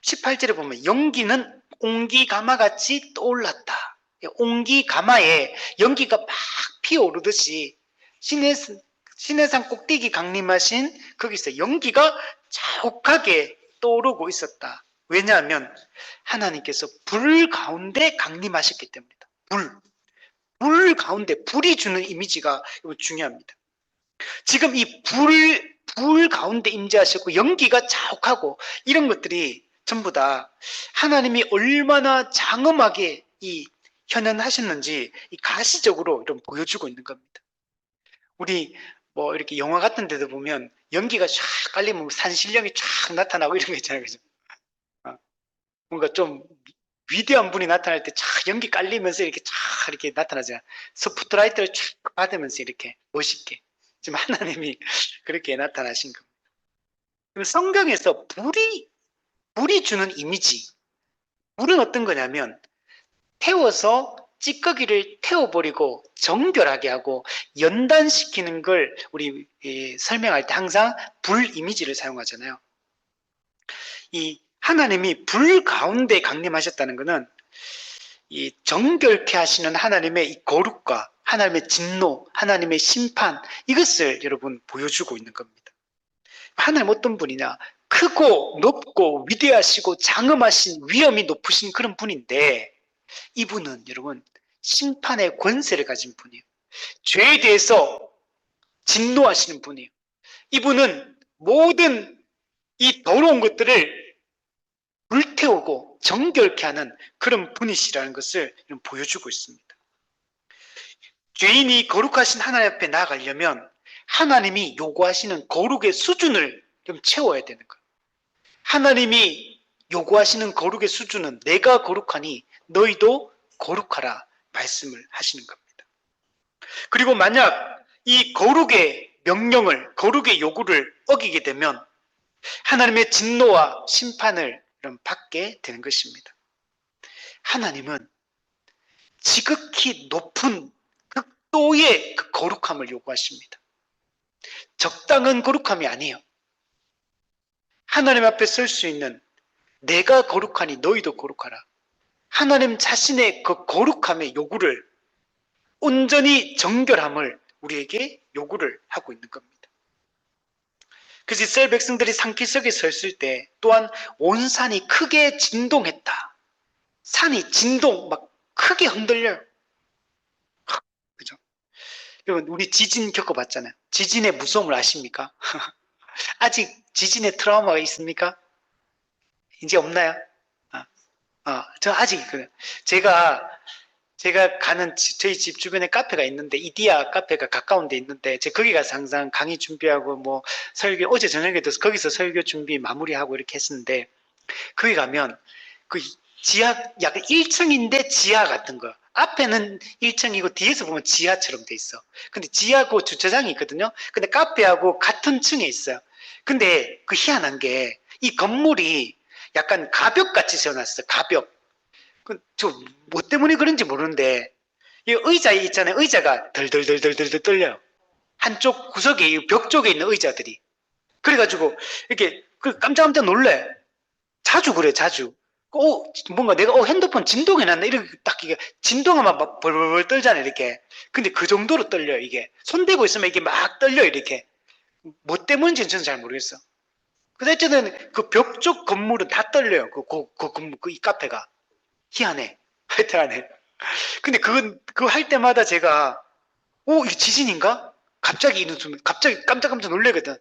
18절에 보면 연기는 옹기가마같이 떠올랐다. 옹기가마에 연기가 막 피어오르듯이 시내산 꼭대기 강림하신 거기서 연기가 자욱하게 떠오르고 있었다. 왜냐하면 하나님께서 불 가운데 강림하셨기 때문이다. 불 가운데, 불이 주는 이미지가 중요합니다. 지금 이 불 가운데 임재하셨고 연기가 자욱하고 이런 것들이 전부 다 하나님이 얼마나 장엄하게 현현하셨는지 가시적으로 좀 보여주고 있는 겁니다. 우리 이렇게 영화 같은 데도 보면 연기가 쫙 깔리면 산신령이 쫙 나타나고 이런 거 있잖아요. 그죠? 뭔가 좀 위대한 분이 나타날 때 쫙 연기 깔리면서 이렇게 쫙 이렇게 나타나잖아요. 스포트라이트를 쫙 받으면서 이렇게 멋있게. 지금 하나님이 그렇게 나타나신 겁니다. 그럼 성경에서 불이 주는 이미지. 불은 어떤 거냐면 태워서 찌꺼기를 태워버리고 정결하게 하고 연단시키는 걸 우리 설명할 때 항상 불 이미지를 사용하잖아요. 이 하나님이 불 가운데 강림하셨다는 것은 이 정결케 하시는 하나님의 이 거룩과 하나님의 진노, 하나님의 심판, 이것을 여러분 보여주고 있는 겁니다. 하나님 어떤 분이냐? 크고 높고 위대하시고 장엄하신 위엄이 높으신 그런 분인데 이분은 여러분 심판의 권세를 가진 분이에요. 죄에 대해서 진노하시는 분이에요. 이분은 모든 이 더러운 것들을 불태우고 정결케 하는 그런 분이시라는 것을 보여주고 있습니다. 죄인이 거룩하신 하나님 앞에 나아가려면 하나님이 요구하시는 거룩의 수준을 좀 채워야 되는 거예요. 하나님이 요구하시는 거룩의 수준은 내가 거룩하니 너희도 거룩하라 말씀을 하시는 겁니다. 그리고 만약 이 거룩의 명령을, 거룩의 요구를 어기게 되면 하나님의 진노와 심판을 받게 되는 것입니다. 하나님은 지극히 높은 극도의 그 거룩함을 요구하십니다. 적당한 거룩함이 아니에요. 하나님 앞에 설 수 있는 내가 거룩하니 너희도 거룩하라. 하나님 자신의 그 거룩함의 요구를 온전히 정결함을 우리에게 요구를 하고 있는 겁니다. 그래서 이스라엘 백성들이 산기슭에 섰을 때 또한 온 산이 크게 진동했다. 산이 진동 막 크게 흔들려요. 그죠? 여러분 우리 지진 겪어봤잖아요. 지진의 무서움을 아십니까? 아직 지진의 트라우마가 있습니까? 이제 없나요? 저 아직 제가 가는 저희 집 주변에 카페가 있는데 이디야 카페가 가까운 데 있는데 제가 거기 가서 항상 강의 준비하고 뭐 설교 어제 저녁에도 거기서 설교 준비 마무리하고 이렇게 했었는데 거기 가면 그 지하 약간 1층인데 지하 같은 거 앞에는 1층이고 뒤에서 보면 지하처럼 돼 있어. 근데 지하고 주차장이 있거든요. 근데 카페하고 같은 층에 있어요. 근데 그 희한한 게 이 건물이 약간 가벽같이 세워놨어. 가벽. 저 뭐 때문에 그런지 모르는데 이 의자 있잖아요. 의자가 덜덜덜덜덜 떨려요. 한쪽 구석에 벽 쪽에 있는 의자들이. 그래가지고 이렇게 깜짝깜짝 놀래. 자주 그래 자주. 뭔가 내가 핸드폰 진동해놨나 이렇게 딱 이게 진동하면 막 벌벌벌 떨잖아요 이렇게. 근데 그 정도로 떨려요 이게. 손대고 있으면 이게 막 떨려 이렇게. 뭐 때문인지는 저는 잘 모르겠어. 근데 어쨌든 그 벽 쪽 건물은 다 떨려요. 이 카페가. 희한해. 하여튼하네. 근데 그거 할 때마다 제가, 이게 지진인가? 갑자기 이런 순간, 갑자기 깜짝깜짝 놀래거든.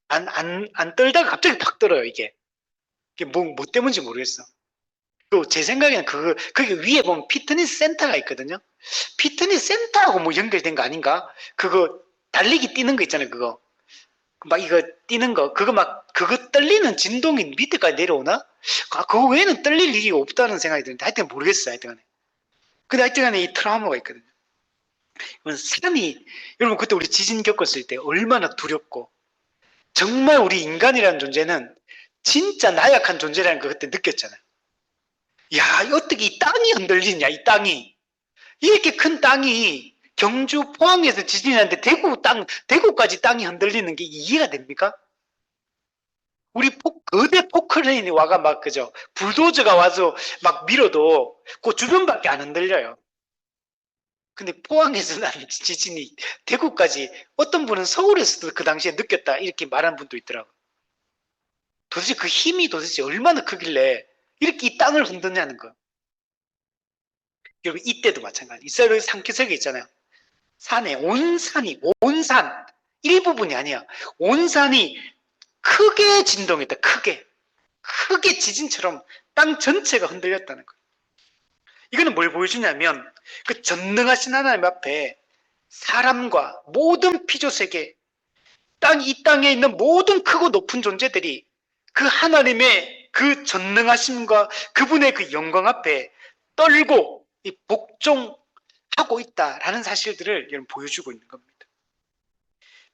안 떨다가 갑자기 팍 떨어요, 이게. 이게 뭐 때문인지 모르겠어. 또 제 생각에는 거기 위에 보면 피트니스 센터가 있거든요. 피트니스 센터하고 뭐 연결된 거 아닌가? 그거 달리기 뛰는 거 있잖아요, 그거. 막 이거 뛰는 거, 그거 떨리는 진동이 밑에까지 내려오나? 그거 외에는 떨릴 일이 없다는 생각이 드는데 하여튼 모르겠어요, 하여튼간에. 근데 하여튼간에 이 트라우마가 있거든요. 산이, 여러분 그때 우리 지진 겪었을 때 얼마나 두렵고 정말 우리 인간이라는 존재는 진짜 나약한 존재라는 걸 그때 느꼈잖아요. 야, 어떻게 이 땅이 흔들리냐, 이 땅이. 이렇게 큰 땅이 경주 포항에서 지진이 났는데 대구까지 땅이 흔들리는 게 이해가 됩니까? 우리 거대 포크레인이 와가 막 그죠? 불도저가 와서 막 밀어도 그 주변밖에 안 흔들려요. 근데 포항에서 난 지진이 대구까지 어떤 분은 서울에서도 그 당시에 느꼈다 이렇게 말한 분도 있더라고. 도대체 그 힘이 도대체 얼마나 크길래 이렇게 이 땅을 흔드냐는 거. 여러분 이때도 마찬가지. 이스라엘 산기슭에 있잖아요. 산에 온 산 일부분이 아니야. 온 산이 크게 진동했다. 크게 지진처럼 땅 전체가 흔들렸다는 거예요. 이거는 뭘 보여주냐면 그 전능하신 하나님 앞에 사람과 모든 피조세계 이 땅에 있는 모든 크고 높은 존재들이 그 하나님의 그 전능하심과 그분의 그 영광 앞에 떨고 복종하고 있다라는 사실들을 여러분 보여주고 있는 겁니다.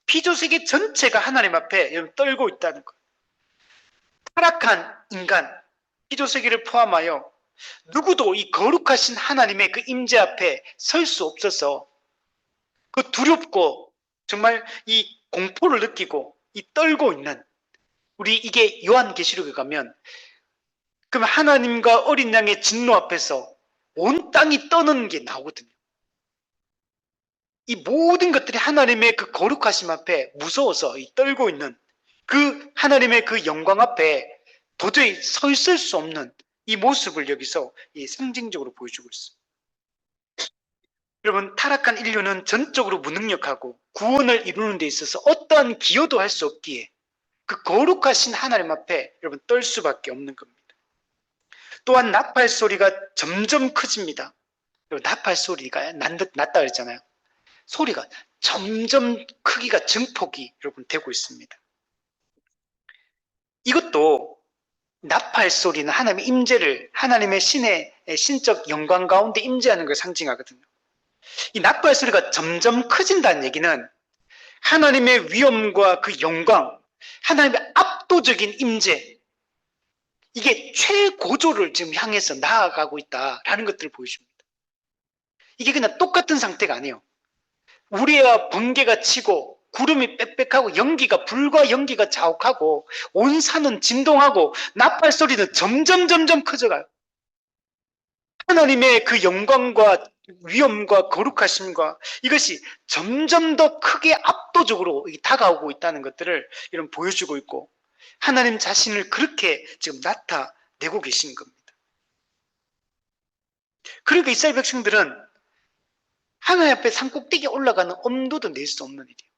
피조세계 전체가 하나님 앞에 여러분 떨고 있다는 것. 타락한 인간, 피조세계를 포함하여 누구도 이 거룩하신 하나님의 그 임재 앞에 설 수 없어서 그 두렵고 정말 이 공포를 느끼고 이 떨고 있는 우리 이게 요한계시록에 가면 그럼 하나님과 어린 양의 진노 앞에서 온 땅이 떠는 게 나오거든요. 이 모든 것들이 하나님의 그 거룩하심 앞에 무서워서 이 떨고 있는 그 하나님의 그 영광 앞에 도저히 서 있을 수 없는 이 모습을 여기서 이 상징적으로 보여주고 있습니다. 여러분, 타락한 인류는 전적으로 무능력하고 구원을 이루는 데 있어서 어떠한 기여도 할 수 없기에 그 거룩하신 하나님 앞에 여러분 떨 수밖에 없는 겁니다. 또한 나팔 소리가 점점 커집니다. 나팔 소리가 낮다 그랬잖아요. 소리가 점점 크기가 증폭이 여러분 되고 있습니다. 이것도 나팔 소리는 하나님의 임재를, 하나님의 신적 영광 가운데 임재하는 걸 상징하거든요. 이 나팔 소리가 점점 커진다는 얘기는 하나님의 위엄과 그 영광, 하나님의 압도적인 임재, 이게 최고조를 지금 향해서 나아가고 있다라는 것들을 보여줍니다. 이게 그냥 똑같은 상태가 아니에요. 우리와 번개가 치고 구름이 빽빽하고 연기가, 불과 연기가 자욱하고 온 산은 진동하고 나팔 소리는 점점 커져가요. 하나님의 그 영광과 위엄과 거룩하심과 이것이 점점 더 크게 압도적으로 다가오고 있다는 것들을 이런 보여주고 있고, 하나님 자신을 그렇게 지금 나타내고 계신 겁니다. 그러니까 이스라엘 백성들은 하나님 앞에 산꼭대기에 올라가는 엄두도 낼 수 없는 일이에요.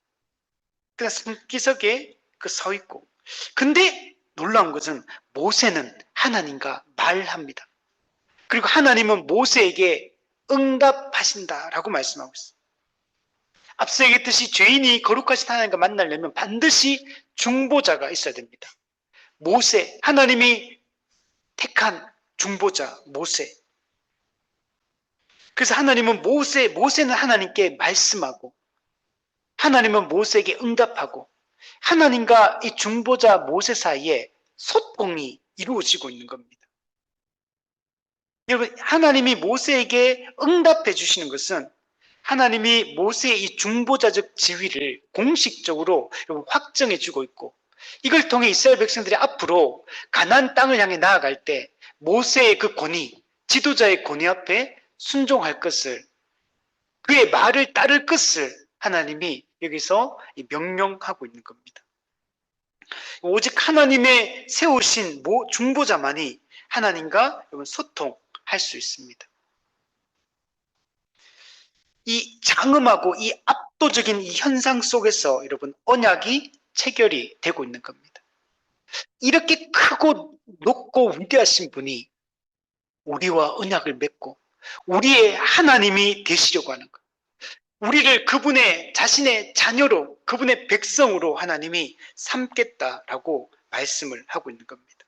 그냥 산기슭에 서 있고, 근데 놀라운 것은 모세는 하나님과 말합니다. 그리고 하나님은 모세에게 응답하신다라고 말씀하고 있어요. 앞서 얘기했듯이 죄인이 거룩하신 하나님과 만나려면 반드시 중보자가 있어야 됩니다. 모세, 하나님이 택한 중보자 모세. 그래서 하나님은 모세는 하나님께 말씀하고, 하나님은 모세에게 응답하고, 하나님과 이 중보자 모세 사이에 소통이 이루어지고 있는 겁니다. 여러분, 하나님이 모세에게 응답해 주시는 것은 하나님이 모세의 이 중보자적 지위를 공식적으로 확정해 주고 있고, 이걸 통해 이스라엘 백성들이 앞으로 가나안 땅을 향해 나아갈 때 모세의 그 권위, 지도자의 권위 앞에 순종할 것을, 그의 말을 따를 것을 하나님이 여기서 명령하고 있는 겁니다. 오직 하나님의 세우신 중보자만이 하나님과 소통할 수 있습니다. 이 장엄하고 이 압도적인 이 현상 속에서 여러분 언약이 체결이 되고 있는 겁니다. 이렇게 크고 높고 위대하신 분이 우리와 언약을 맺고 우리의 하나님이 되시려고 하는 것, 우리를 그분의 자신의 자녀로, 그분의 백성으로 하나님이 삼겠다라고 말씀을 하고 있는 겁니다.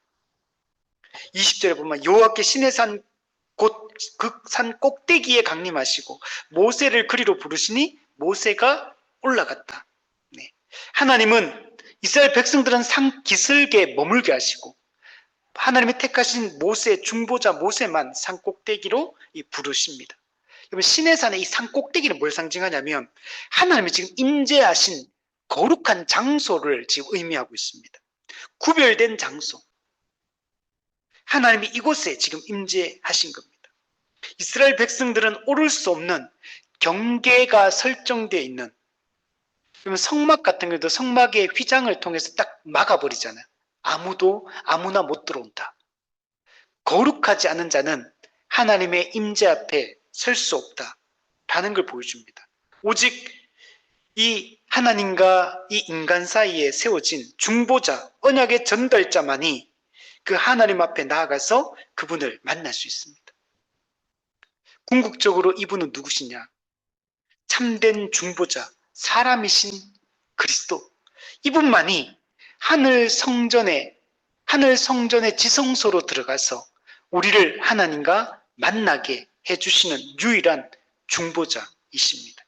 20절에 보면 여호와께 시내 산 곧 그 산 꼭대기에 강림하시고 모세를 그리로 부르시니 모세가 올라갔다. 네. 하나님은 이스라엘 백성들은 산 기슭에 머물게 하시고 하나님이 택하신 모세, 중보자 모세만 산 꼭대기로 부르십니다. 여러분, 시내산의 이 산 꼭대기는 뭘 상징하냐면 하나님이 지금 임재하신 거룩한 장소를 지금 의미하고 있습니다. 구별된 장소. 하나님이 이곳에 지금 임재하신 겁니다. 이스라엘 백성들은 오를 수 없는 경계가 설정되어 있는, 그러면 성막 같은 경우도 성막의 휘장을 통해서 딱 막아버리잖아요. 아무나 못 들어온다. 거룩하지 않은 자는 하나님의 임재 앞에 설 수 없다라는 걸 보여줍니다. 오직 이 하나님과 이 인간 사이에 세워진 중보자, 언약의 전달자만이 그 하나님 앞에 나아가서 그분을 만날 수 있습니다. 궁극적으로 이분은 누구시냐? 참된 중보자, 사람이신 그리스도. 이분만이 하늘 성전의 지성소로 들어가서 우리를 하나님과 만나게 해주시는 유일한 중보자이십니다.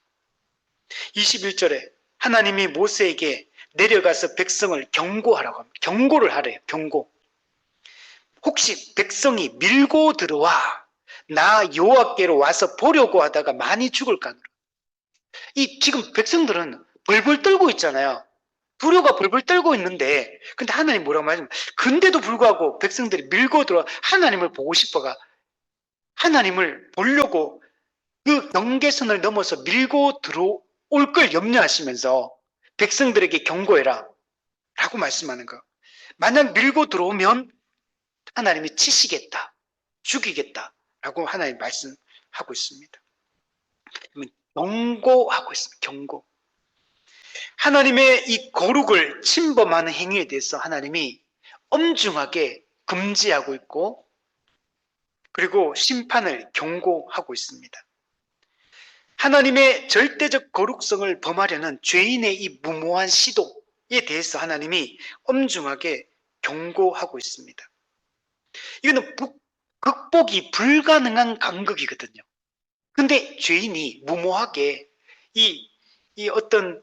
21절에 하나님이 모세에게 내려가서 백성을 경고하라고 합니다. 경고를 하래요. 경고. 혹시 백성이 밀고 들어와 나 여호와께로 와서 보려고 하다가 많이 죽을까노라. 이 지금 백성들은 벌벌 떨고 있잖아요. 불효가 벌벌 떨고 있는데, 근데 하나님 뭐라고 말하냐면, 근데도 불구하고 백성들이 밀고 들어와 하나님을 보고 싶어가 하나님을 보려고 그 경계선을 넘어서 밀고 들어올 걸 염려하시면서 백성들에게 경고해라 라고 말씀하는 거. 만약 밀고 들어오면 하나님이 치시겠다, 죽이겠다 라고 하나님 말씀하고 있습니다. 경고하고 있습니다. 경고. 하나님의 이 거룩을 침범하는 행위에 대해서 하나님이 엄중하게 금지하고 있고, 그리고 심판을 경고하고 있습니다. 하나님의 절대적 거룩성을 범하려는 죄인의 이 무모한 시도에 대해서 하나님이 엄중하게 경고하고 있습니다. 이거는 극복이 불가능한 간극이거든요. 근데 죄인이 무모하게 이 어떤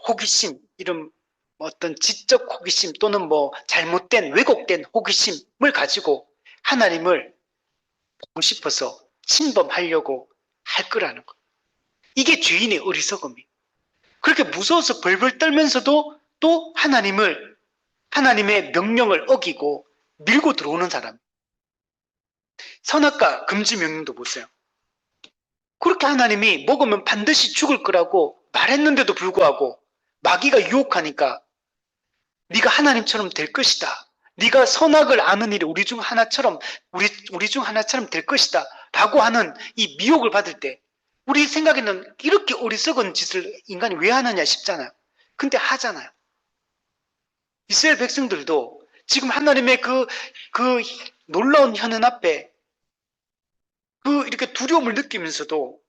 호기심, 이런 어떤 지적 호기심 또는 뭐 잘못된 왜곡된 호기심을 가지고 하나님을 보고 싶어서 침범하려고 할 거라는 거. 이게 죄인의 어리석음이. 그렇게 무서워서 벌벌 떨면서도 또 하나님의 명령을 어기고 밀고 들어오는 사람. 선악과 금지 명령도 보세요. 그렇게 하나님이 먹으면 반드시 죽을 거라고 말했는데도 불구하고 마귀가 유혹하니까 네가 하나님처럼 될 것이다. 네가 선악을 아는 일이 우리 중 하나처럼 될 것이다. 라고 하는 이 미혹을 받을 때 우리 생각에는 이렇게 어리석은 짓을 인간이 왜 하느냐 싶잖아요. 근데 하잖아요. 이스라엘 백성들도 지금 하나님의 그 놀라운 현은 앞에 이렇게 두려움을 느끼면서도,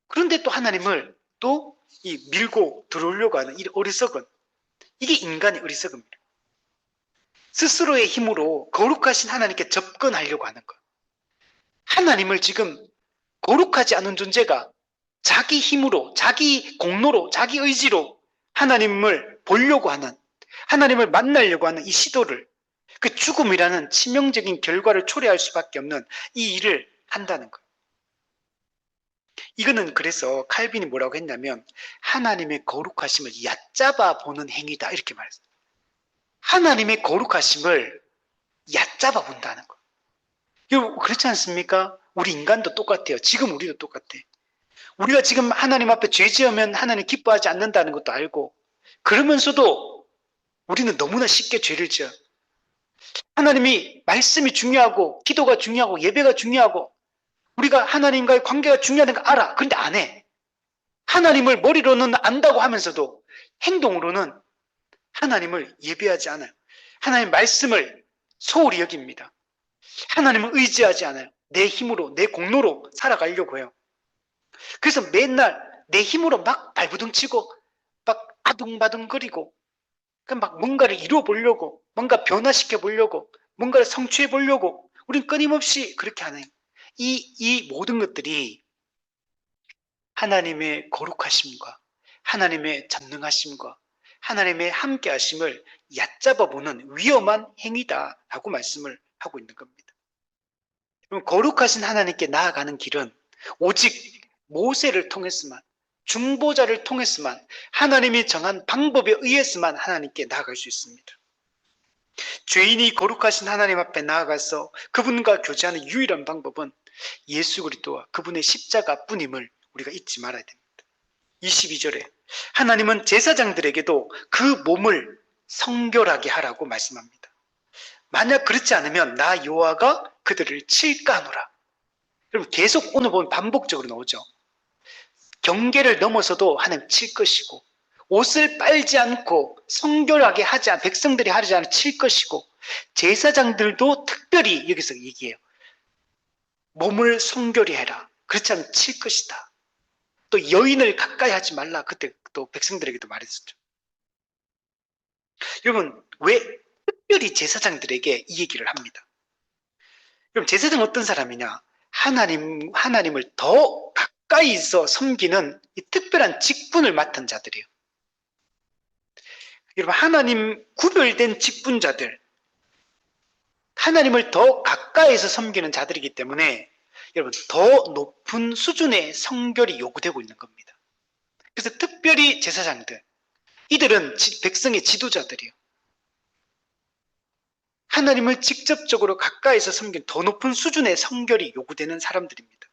그런데 또 하나님을 또 밀고 들어오려고 하는 이 어리석은, 이게 인간의 어리석음입니다. 스스로의 힘으로 거룩하신 하나님께 접근하려고 하는 것. 하나님을 지금 거룩하지 않은 존재가 자기 힘으로, 자기 공로로, 자기 의지로 하나님을 보려고 하는, 하나님을 만나려고 하는 이 시도를, 그 죽음이라는 치명적인 결과를 초래할 수밖에 없는 이 일을 한다는 것. 이거는 그래서 칼빈이 뭐라고 했냐면 하나님의 거룩하심을 얕잡아 보는 행위다, 이렇게 말했어요. 하나님의 거룩하심을 얕잡아 본다는 거. 이거 그렇지 않습니까? 우리 인간도 똑같아요. 지금 우리도 똑같아. 우리가 지금 하나님 앞에 죄 지으면 하나님 기뻐하지 않는다는 것도 알고, 그러면서도 우리는 너무나 쉽게 죄를 지어. 하나님이 말씀이 중요하고 기도가 중요하고 예배가 중요하고 우리가 하나님과의 관계가 중요하다는 거 알아. 그런데 안 해. 하나님을 머리로는 안다고 하면서도 행동으로는 하나님을 예배하지 않아요. 하나님의 말씀을 소홀히 여깁니다. 하나님을 의지하지 않아요. 내 힘으로, 내 공로로 살아가려고 해요. 그래서 맨날 내 힘으로 막 발부둥치고 막 아둥바둥거리고 막 뭔가를 이루어 보려고, 뭔가 변화시켜 보려고, 뭔가를 성취해 보려고 우린 끊임없이 그렇게 하는, 이 모든 것들이 하나님의 거룩하심과 하나님의 전능하심과 하나님의 함께하심을 얕잡아 보는 위험한 행위다라고 말씀을 하고 있는 겁니다. 그럼 거룩하신 하나님께 나아가는 길은 오직 모세를 통해서만, 중보자를 통해서만, 하나님이 정한 방법에 의해서만 하나님께 나아갈 수 있습니다. 죄인이 거룩하신 하나님 앞에 나아가서 그분과 교제하는 유일한 방법은 예수 그리스도와 그분의 십자가뿐임을 우리가 잊지 말아야 됩니다. 22절에 하나님은 제사장들에게도 그 몸을 성결하게 하라고 말씀합니다. 만약 그렇지 않으면 나 여호와가 그들을 칠까 하노라. 그럼 계속 오늘 보면 반복적으로 나오죠. 경계를 넘어서도 하나님 칠 것이고, 옷을 빨지 않고 성결하게 하지 않은 백성들이 하지 않은 칠 것이고, 제사장들도 특별히 여기서 얘기해요. 몸을 성결히 해라. 그렇지 않으면 칠 것이다. 또 여인을 가까이 하지 말라. 그때 또 백성들에게도 말했었죠. 여러분, 왜 특별히 제사장들에게 이 얘기를 합니다? 그럼 제사장은 어떤 사람이냐? 하나님을 더 가까이서 섬기는 이 특별한 직분을 맡은 자들이에요. 여러분, 하나님 구별된 직분자들, 하나님을 더 가까이서 섬기는 자들이기 때문에 여러분 더 높은 수준의 성결이 요구되고 있는 겁니다. 그래서 특별히 제사장들, 이들은 백성의 지도자들이에요. 하나님을 직접적으로 가까이서 섬기는 더 높은 수준의 성결이 요구되는 사람들입니다.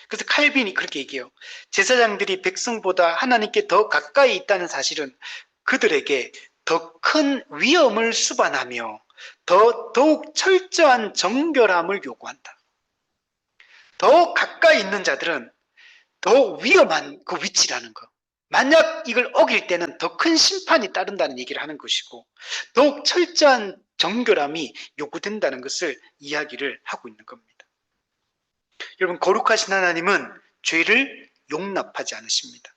그래서 칼빈이 그렇게 얘기해요. 제사장들이 백성보다 하나님께 더 가까이 있다는 사실은 그들에게 더 큰 위험을 수반하며 더욱 철저한 정결함을 요구한다. 더 가까이 있는 자들은 더 위험한 그 위치라는 거. 만약 이걸 어길 때는 더 큰 심판이 따른다는 얘기를 하는 것이고 더욱 철저한 정결함이 요구된다는 것을 이야기를 하고 있는 겁니다. 여러분, 거룩하신 하나님은 죄를 용납하지 않으십니다.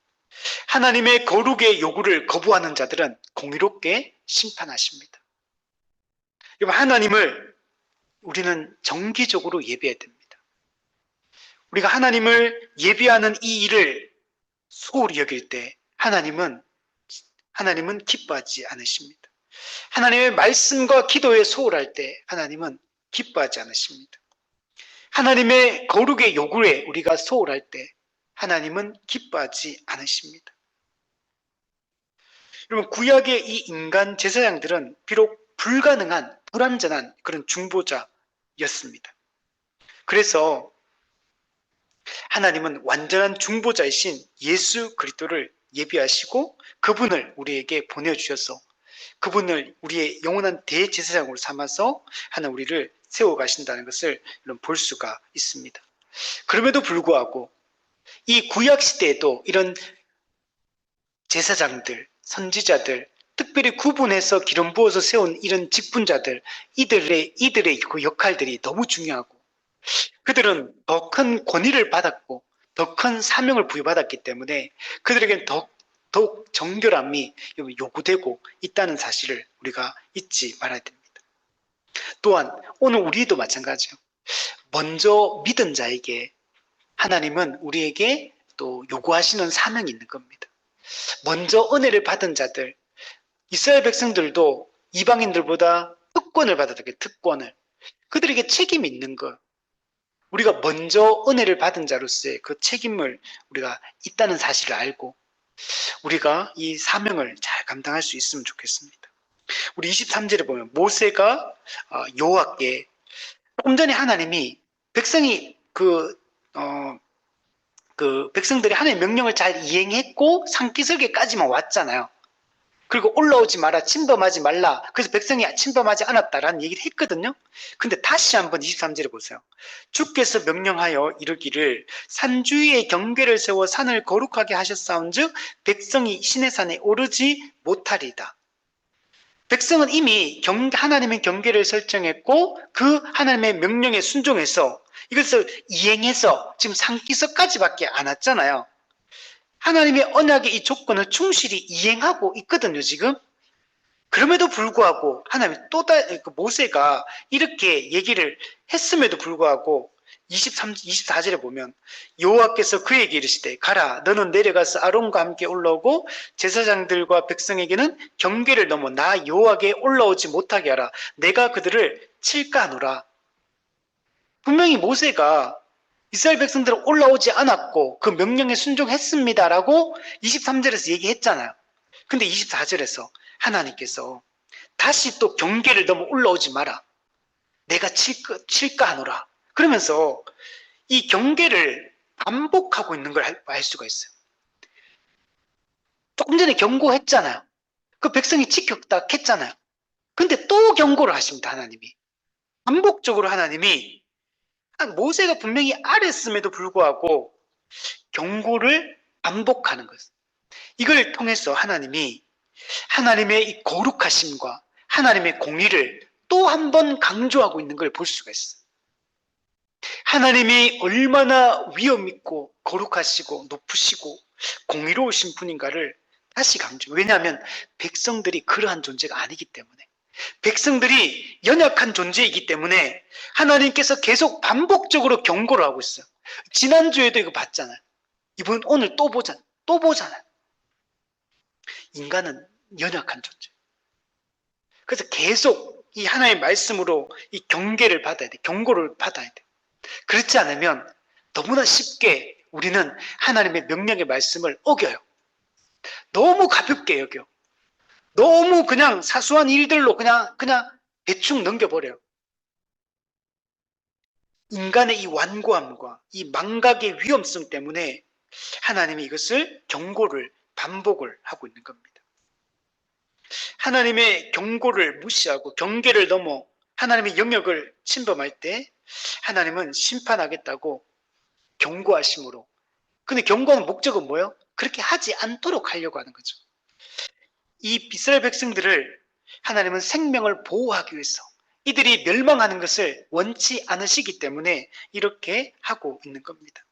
하나님의 거룩의 요구를 거부하는 자들은 공의롭게 심판하십니다. 여러분, 하나님을 우리는 정기적으로 예배해야 됩니다. 우리가 하나님을 예배하는 이 일을 소홀히 여길 때 하나님은 기뻐하지 않으십니다. 하나님의 말씀과 기도에 소홀할 때 하나님은 기뻐하지 않으십니다. 하나님의 거룩의 요구에 우리가 소홀할 때 하나님은 기뻐하지 않으십니다. 여러분, 구약의 이 인간 제사장들은 비록 불가능한 불완전한 그런 중보자였습니다. 그래서 하나님은 완전한 중보자이신 예수 그리스도를 예비하시고 그분을 우리에게 보내주셔서 그분을 우리의 영원한 대제사장으로 삼아서 하나님 우리를 세워가신다는 것을 볼 수가 있습니다. 그럼에도 불구하고 이 구약시대에도 이런 제사장들, 선지자들, 특별히 구분해서 기름 부어서 세운 이런 직분자들, 이들의 그 역할들이 너무 중요하고 그들은 더 큰 권위를 받았고 더 큰 사명을 부여받았기 때문에 그들에게는 더욱 정결함이 요구되고 있다는 사실을 우리가 잊지 말아야 됩니다. 또한 오늘 우리도 마찬가지예요. 먼저 믿은 자에게 하나님은 우리에게 또 요구하시는 사명이 있는 겁니다. 먼저 은혜를 받은 자들, 이스라엘 백성들도 이방인들보다 특권을 받았다. 특권을. 그들에게 책임이 있는 것. 우리가 먼저 은혜를 받은 자로서의 그 책임을 우리가 있다는 사실을 알고 우리가 이 사명을 잘 감당할 수 있으면 좋겠습니다. 우리 23절에 보면 모세가 여호와께 조금 전에 하나님이 백성이 백성들이 하나님의 명령을 잘 이행했고 산기슭에까지만 왔잖아요. 그리고 올라오지 마라, 침범하지 말라. 그래서 백성이 침범하지 않았다라는 얘기를 했거든요. 근데 다시 한번 23절에 보세요. 주께서 명령하여 이르기를 산주위에 경계를 세워 산을 거룩하게 하셨사온즉 백성이 시내산에 오르지 못하리이다. 백성은 이미 하나님의 경계를 설정했고 그 하나님의 명령에 순종해서 이것을 이행해서 지금 산기슭까지밖에 안 왔잖아요. 하나님의 언약의 이 조건을 충실히 이행하고 있거든요, 지금. 그럼에도 불구하고 하나님이 모세가 이렇게 얘기를 했음에도 불구하고 24절에 보면 여호와께서 그에게 이르시되 가라 너는 내려가서 아론과 함께 올라오고 제사장들과 백성에게는 경계를 넘어 나 여호와께 올라오지 못하게 하라. 내가 그들을 칠까 하노라. 분명히 모세가 이스라엘 백성들은 올라오지 않았고 그 명령에 순종했습니다라고 23절에서 얘기했잖아요. 근데 24절에서 하나님께서 다시 또 경계를 넘어 올라오지 마라. 내가 칠까 하노라. 그러면서 이 경계를 반복하고 있는 걸 알 수가 있어요. 조금 전에 경고했잖아요. 그 백성이 지켰다 했잖아요. 근데 또 경고를 하십니다, 하나님이. 반복적으로 하나님이 모세가 분명히 알았음에도 불구하고 경고를 반복하는 것. 이걸 통해서 하나님이 하나님의 이 거룩하심과 하나님의 공의를 또 한 번 강조하고 있는 걸 볼 수가 있어요. 하나님이 얼마나 위엄 있고 거룩하시고 높으시고 공의로우신 분인가를 다시 강조. 왜냐하면 백성들이 그러한 존재가 아니기 때문에. 백성들이 연약한 존재이기 때문에 하나님께서 계속 반복적으로 경고를 하고 있어요. 지난주에도 이거 봤잖아요. 이번 오늘 또 보잖아요. 인간은 연약한 존재. 그래서 계속 이 하나님의 말씀으로 이 경계를 받아야 돼. 경고를 받아야 돼. 그렇지 않으면 너무나 쉽게 우리는 하나님의 명령의 말씀을 어겨요. 너무 가볍게 여겨. 너무 그냥 사소한 일들로 그냥 대충 넘겨버려요. 인간의 이 완고함과 이 망각의 위험성 때문에 하나님이 이것을 경고를 반복을 하고 있는 겁니다. 하나님의 경고를 무시하고 경계를 넘어 하나님의 영역을 침범할 때 하나님은 심판하겠다고 경고하심으로, 근데 경고하는 목적은 뭐예요? 그렇게 하지 않도록 하려고 하는 거죠. 이 이스라엘 백성들을 하나님은 생명을 보호하기 위해서 이들이 멸망하는 것을 원치 않으시기 때문에 이렇게 하고 있는 겁니다.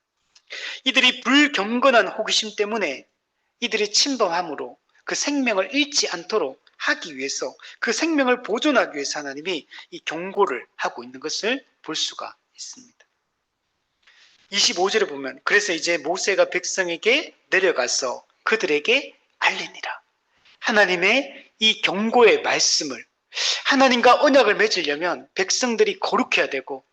이들이 불경건한 호기심 때문에 이들이 침범함으로 그 생명을 잃지 않도록 하기 위해서, 그 생명을 보존하기 위해서 하나님이 이 경고를 하고 있는 것을 볼 수가 있습니다. 25절에 보면, 그래서 이제 모세가 백성에게 내려가서 그들에게 알리니라. 하나님의 이 경고의 말씀을, 하나님과 언약을 맺으려면 백성들이 거룩해야 되고,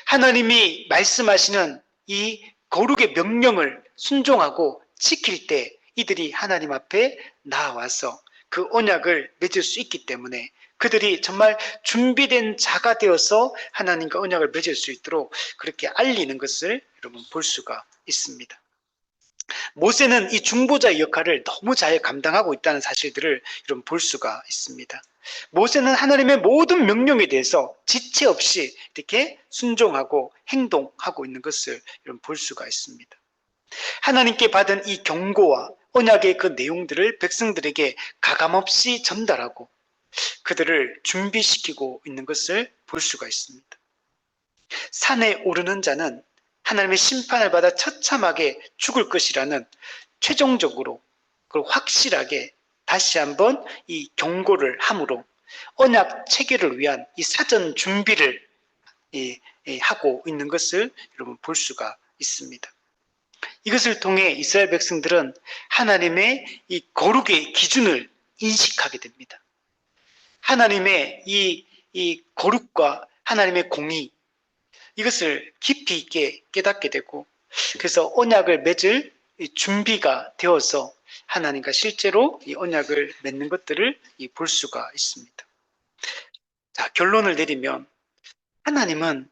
하나님이 말씀하시는 이 거룩의 명령을 순종하고 지킬 때 이들이 하나님 앞에 나와서 그 언약을 맺을 수 있기 때문에 그들이 정말 준비된 자가 되어서 하나님과 언약을 맺을 수 있도록 그렇게 알리는 것을 여러분 볼 수가 있습니다. 모세는 이 중보자의 역할을 너무 잘 감당하고 있다는 사실들을 여러분 볼 수가 있습니다. 모세는 하나님의 모든 명령에 대해서 지체 없이 이렇게 순종하고 행동하고 있는 것을 여러분 볼 수가 있습니다. 하나님께 받은 이 경고와 언약의 그 내용들을 백성들에게 가감없이 전달하고 그들을 준비시키고 있는 것을 볼 수가 있습니다. 산에 오르는 자는 하나님의 심판을 받아 처참하게 죽을 것이라는 최종적으로 그리고 확실하게 다시 한번 이 경고를 함으로 언약 체계를 위한 이 사전 준비를 하고 있는 것을 여러분 볼 수가 있습니다. 이것을 통해 이스라엘 백성들은 하나님의 이 거룩의 기준을 인식하게 됩니다. 하나님의 이 거룩과 하나님의 공의, 이것을 깊이 있게 깨닫게 되고, 그래서 언약을 맺을 준비가 되어서 하나님과 실제로 이 언약을 맺는 것들을 볼 수가 있습니다. 자, 결론을 내리면 하나님은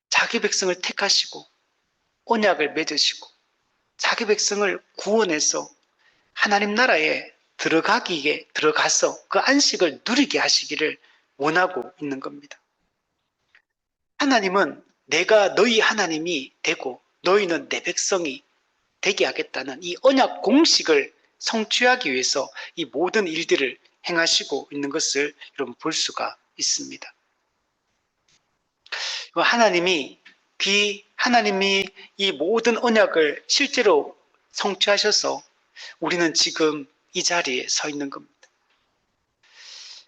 자기 백성을 택하시고 언약을 맺으시고 자기 백성을 구원해서 하나님 나라에 들어가서 그 안식을 누리게 하시기를 원하고 있는 겁니다. 하나님은 내가 너희 하나님이 되고 너희는 내 백성이 되게 하겠다는 이 언약 공식을 성취하기 위해서 이 모든 일들을 행하시고 있는 것을 여러분 볼 수가 있습니다. 하나님이 이 모든 언약을 실제로 성취하셔서 우리는 지금 이 자리에 서 있는 겁니다.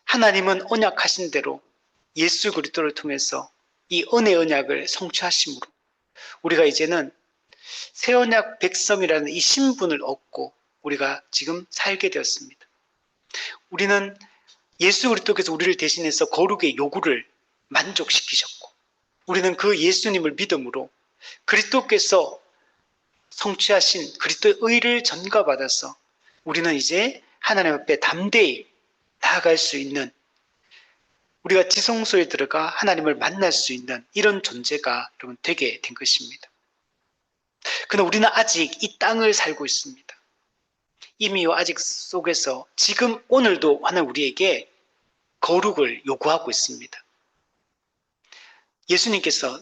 하나님은 언약하신 대로 예수 그리스도를 통해서 이 은혜의 언약을 성취하심으로 우리가 이제는 새 언약 백성이라는 이 신분을 얻고 우리가 지금 살게 되었습니다. 우리는 예수 그리스도께서 우리를 대신해서 거룩의 요구를 만족시키셨고, 우리는 그 예수님을 믿음으로 그리스도께서 성취하신 그리스도의 의를 전가받아서 우리는 이제 하나님 앞에 담대히 나아갈 수 있는, 우리가 지성소에 들어가 하나님을 만날 수 있는 이런 존재가 여러분 되게 된 것입니다. 그러나 우리는 아직 이 땅을 살고 있습니다. 이미와 아직 속에서 지금 오늘도 하나님 우리에게 거룩을 요구하고 있습니다. 예수님께서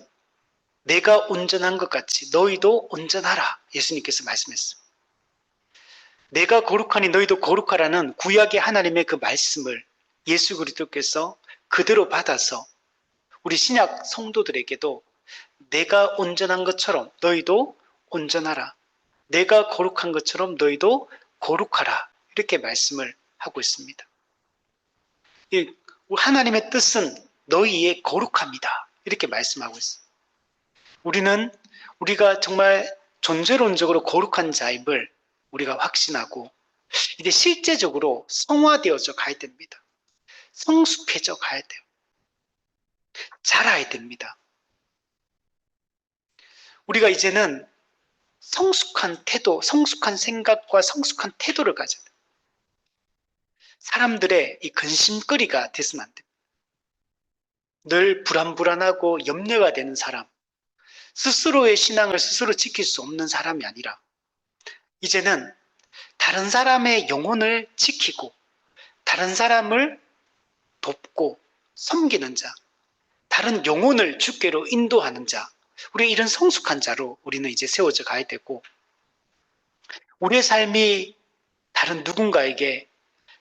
내가 온전한 것 같이 너희도 온전하라, 예수님께서 말씀했어요. 내가 거룩하니 너희도 거룩하라는 구약의 하나님의 그 말씀을 예수 그리스도께서 그대로 받아서 우리 신약 성도들에게도 내가 온전한 것처럼 너희도 온전하라, 내가 거룩한 것처럼 너희도 거룩하라, 이렇게 말씀을 하고 있습니다. 하나님의 뜻은 너희의 거룩함이다, 이렇게 말씀하고 있습니다. 우리가 정말 존재론적으로 거룩한 자임을 우리가 확신하고 이제 실제적으로 성화되어져 가야 됩니다. 성숙해져 가야 돼요. 자라야 됩니다. 우리가 이제는 성숙한 태도, 성숙한 생각과 성숙한 태도를 가져야 돼요. 사람들의 이 근심거리가 됐으면 안 됩니다. 늘 불안불안하고 염려가 되는 사람, 스스로의 신앙을 스스로 지킬 수 없는 사람이 아니라 이제는 다른 사람의 영혼을 지키고 다른 사람을 돕고 섬기는 자, 다른 영혼을 주께로 인도하는 자, 우리 이런 성숙한 자로 우리는 이제 세워져 가야 되고, 우리의 삶이 다른 누군가에게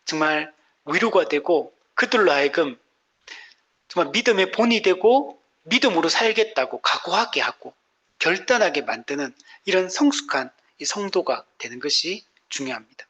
정말 위로가 되고 그들로 하여금 정말 믿음의 본이 되고 믿음으로 살겠다고 각오하게 하고 결단하게 만드는 이런 성숙한 이 성도가 되는 것이 중요합니다.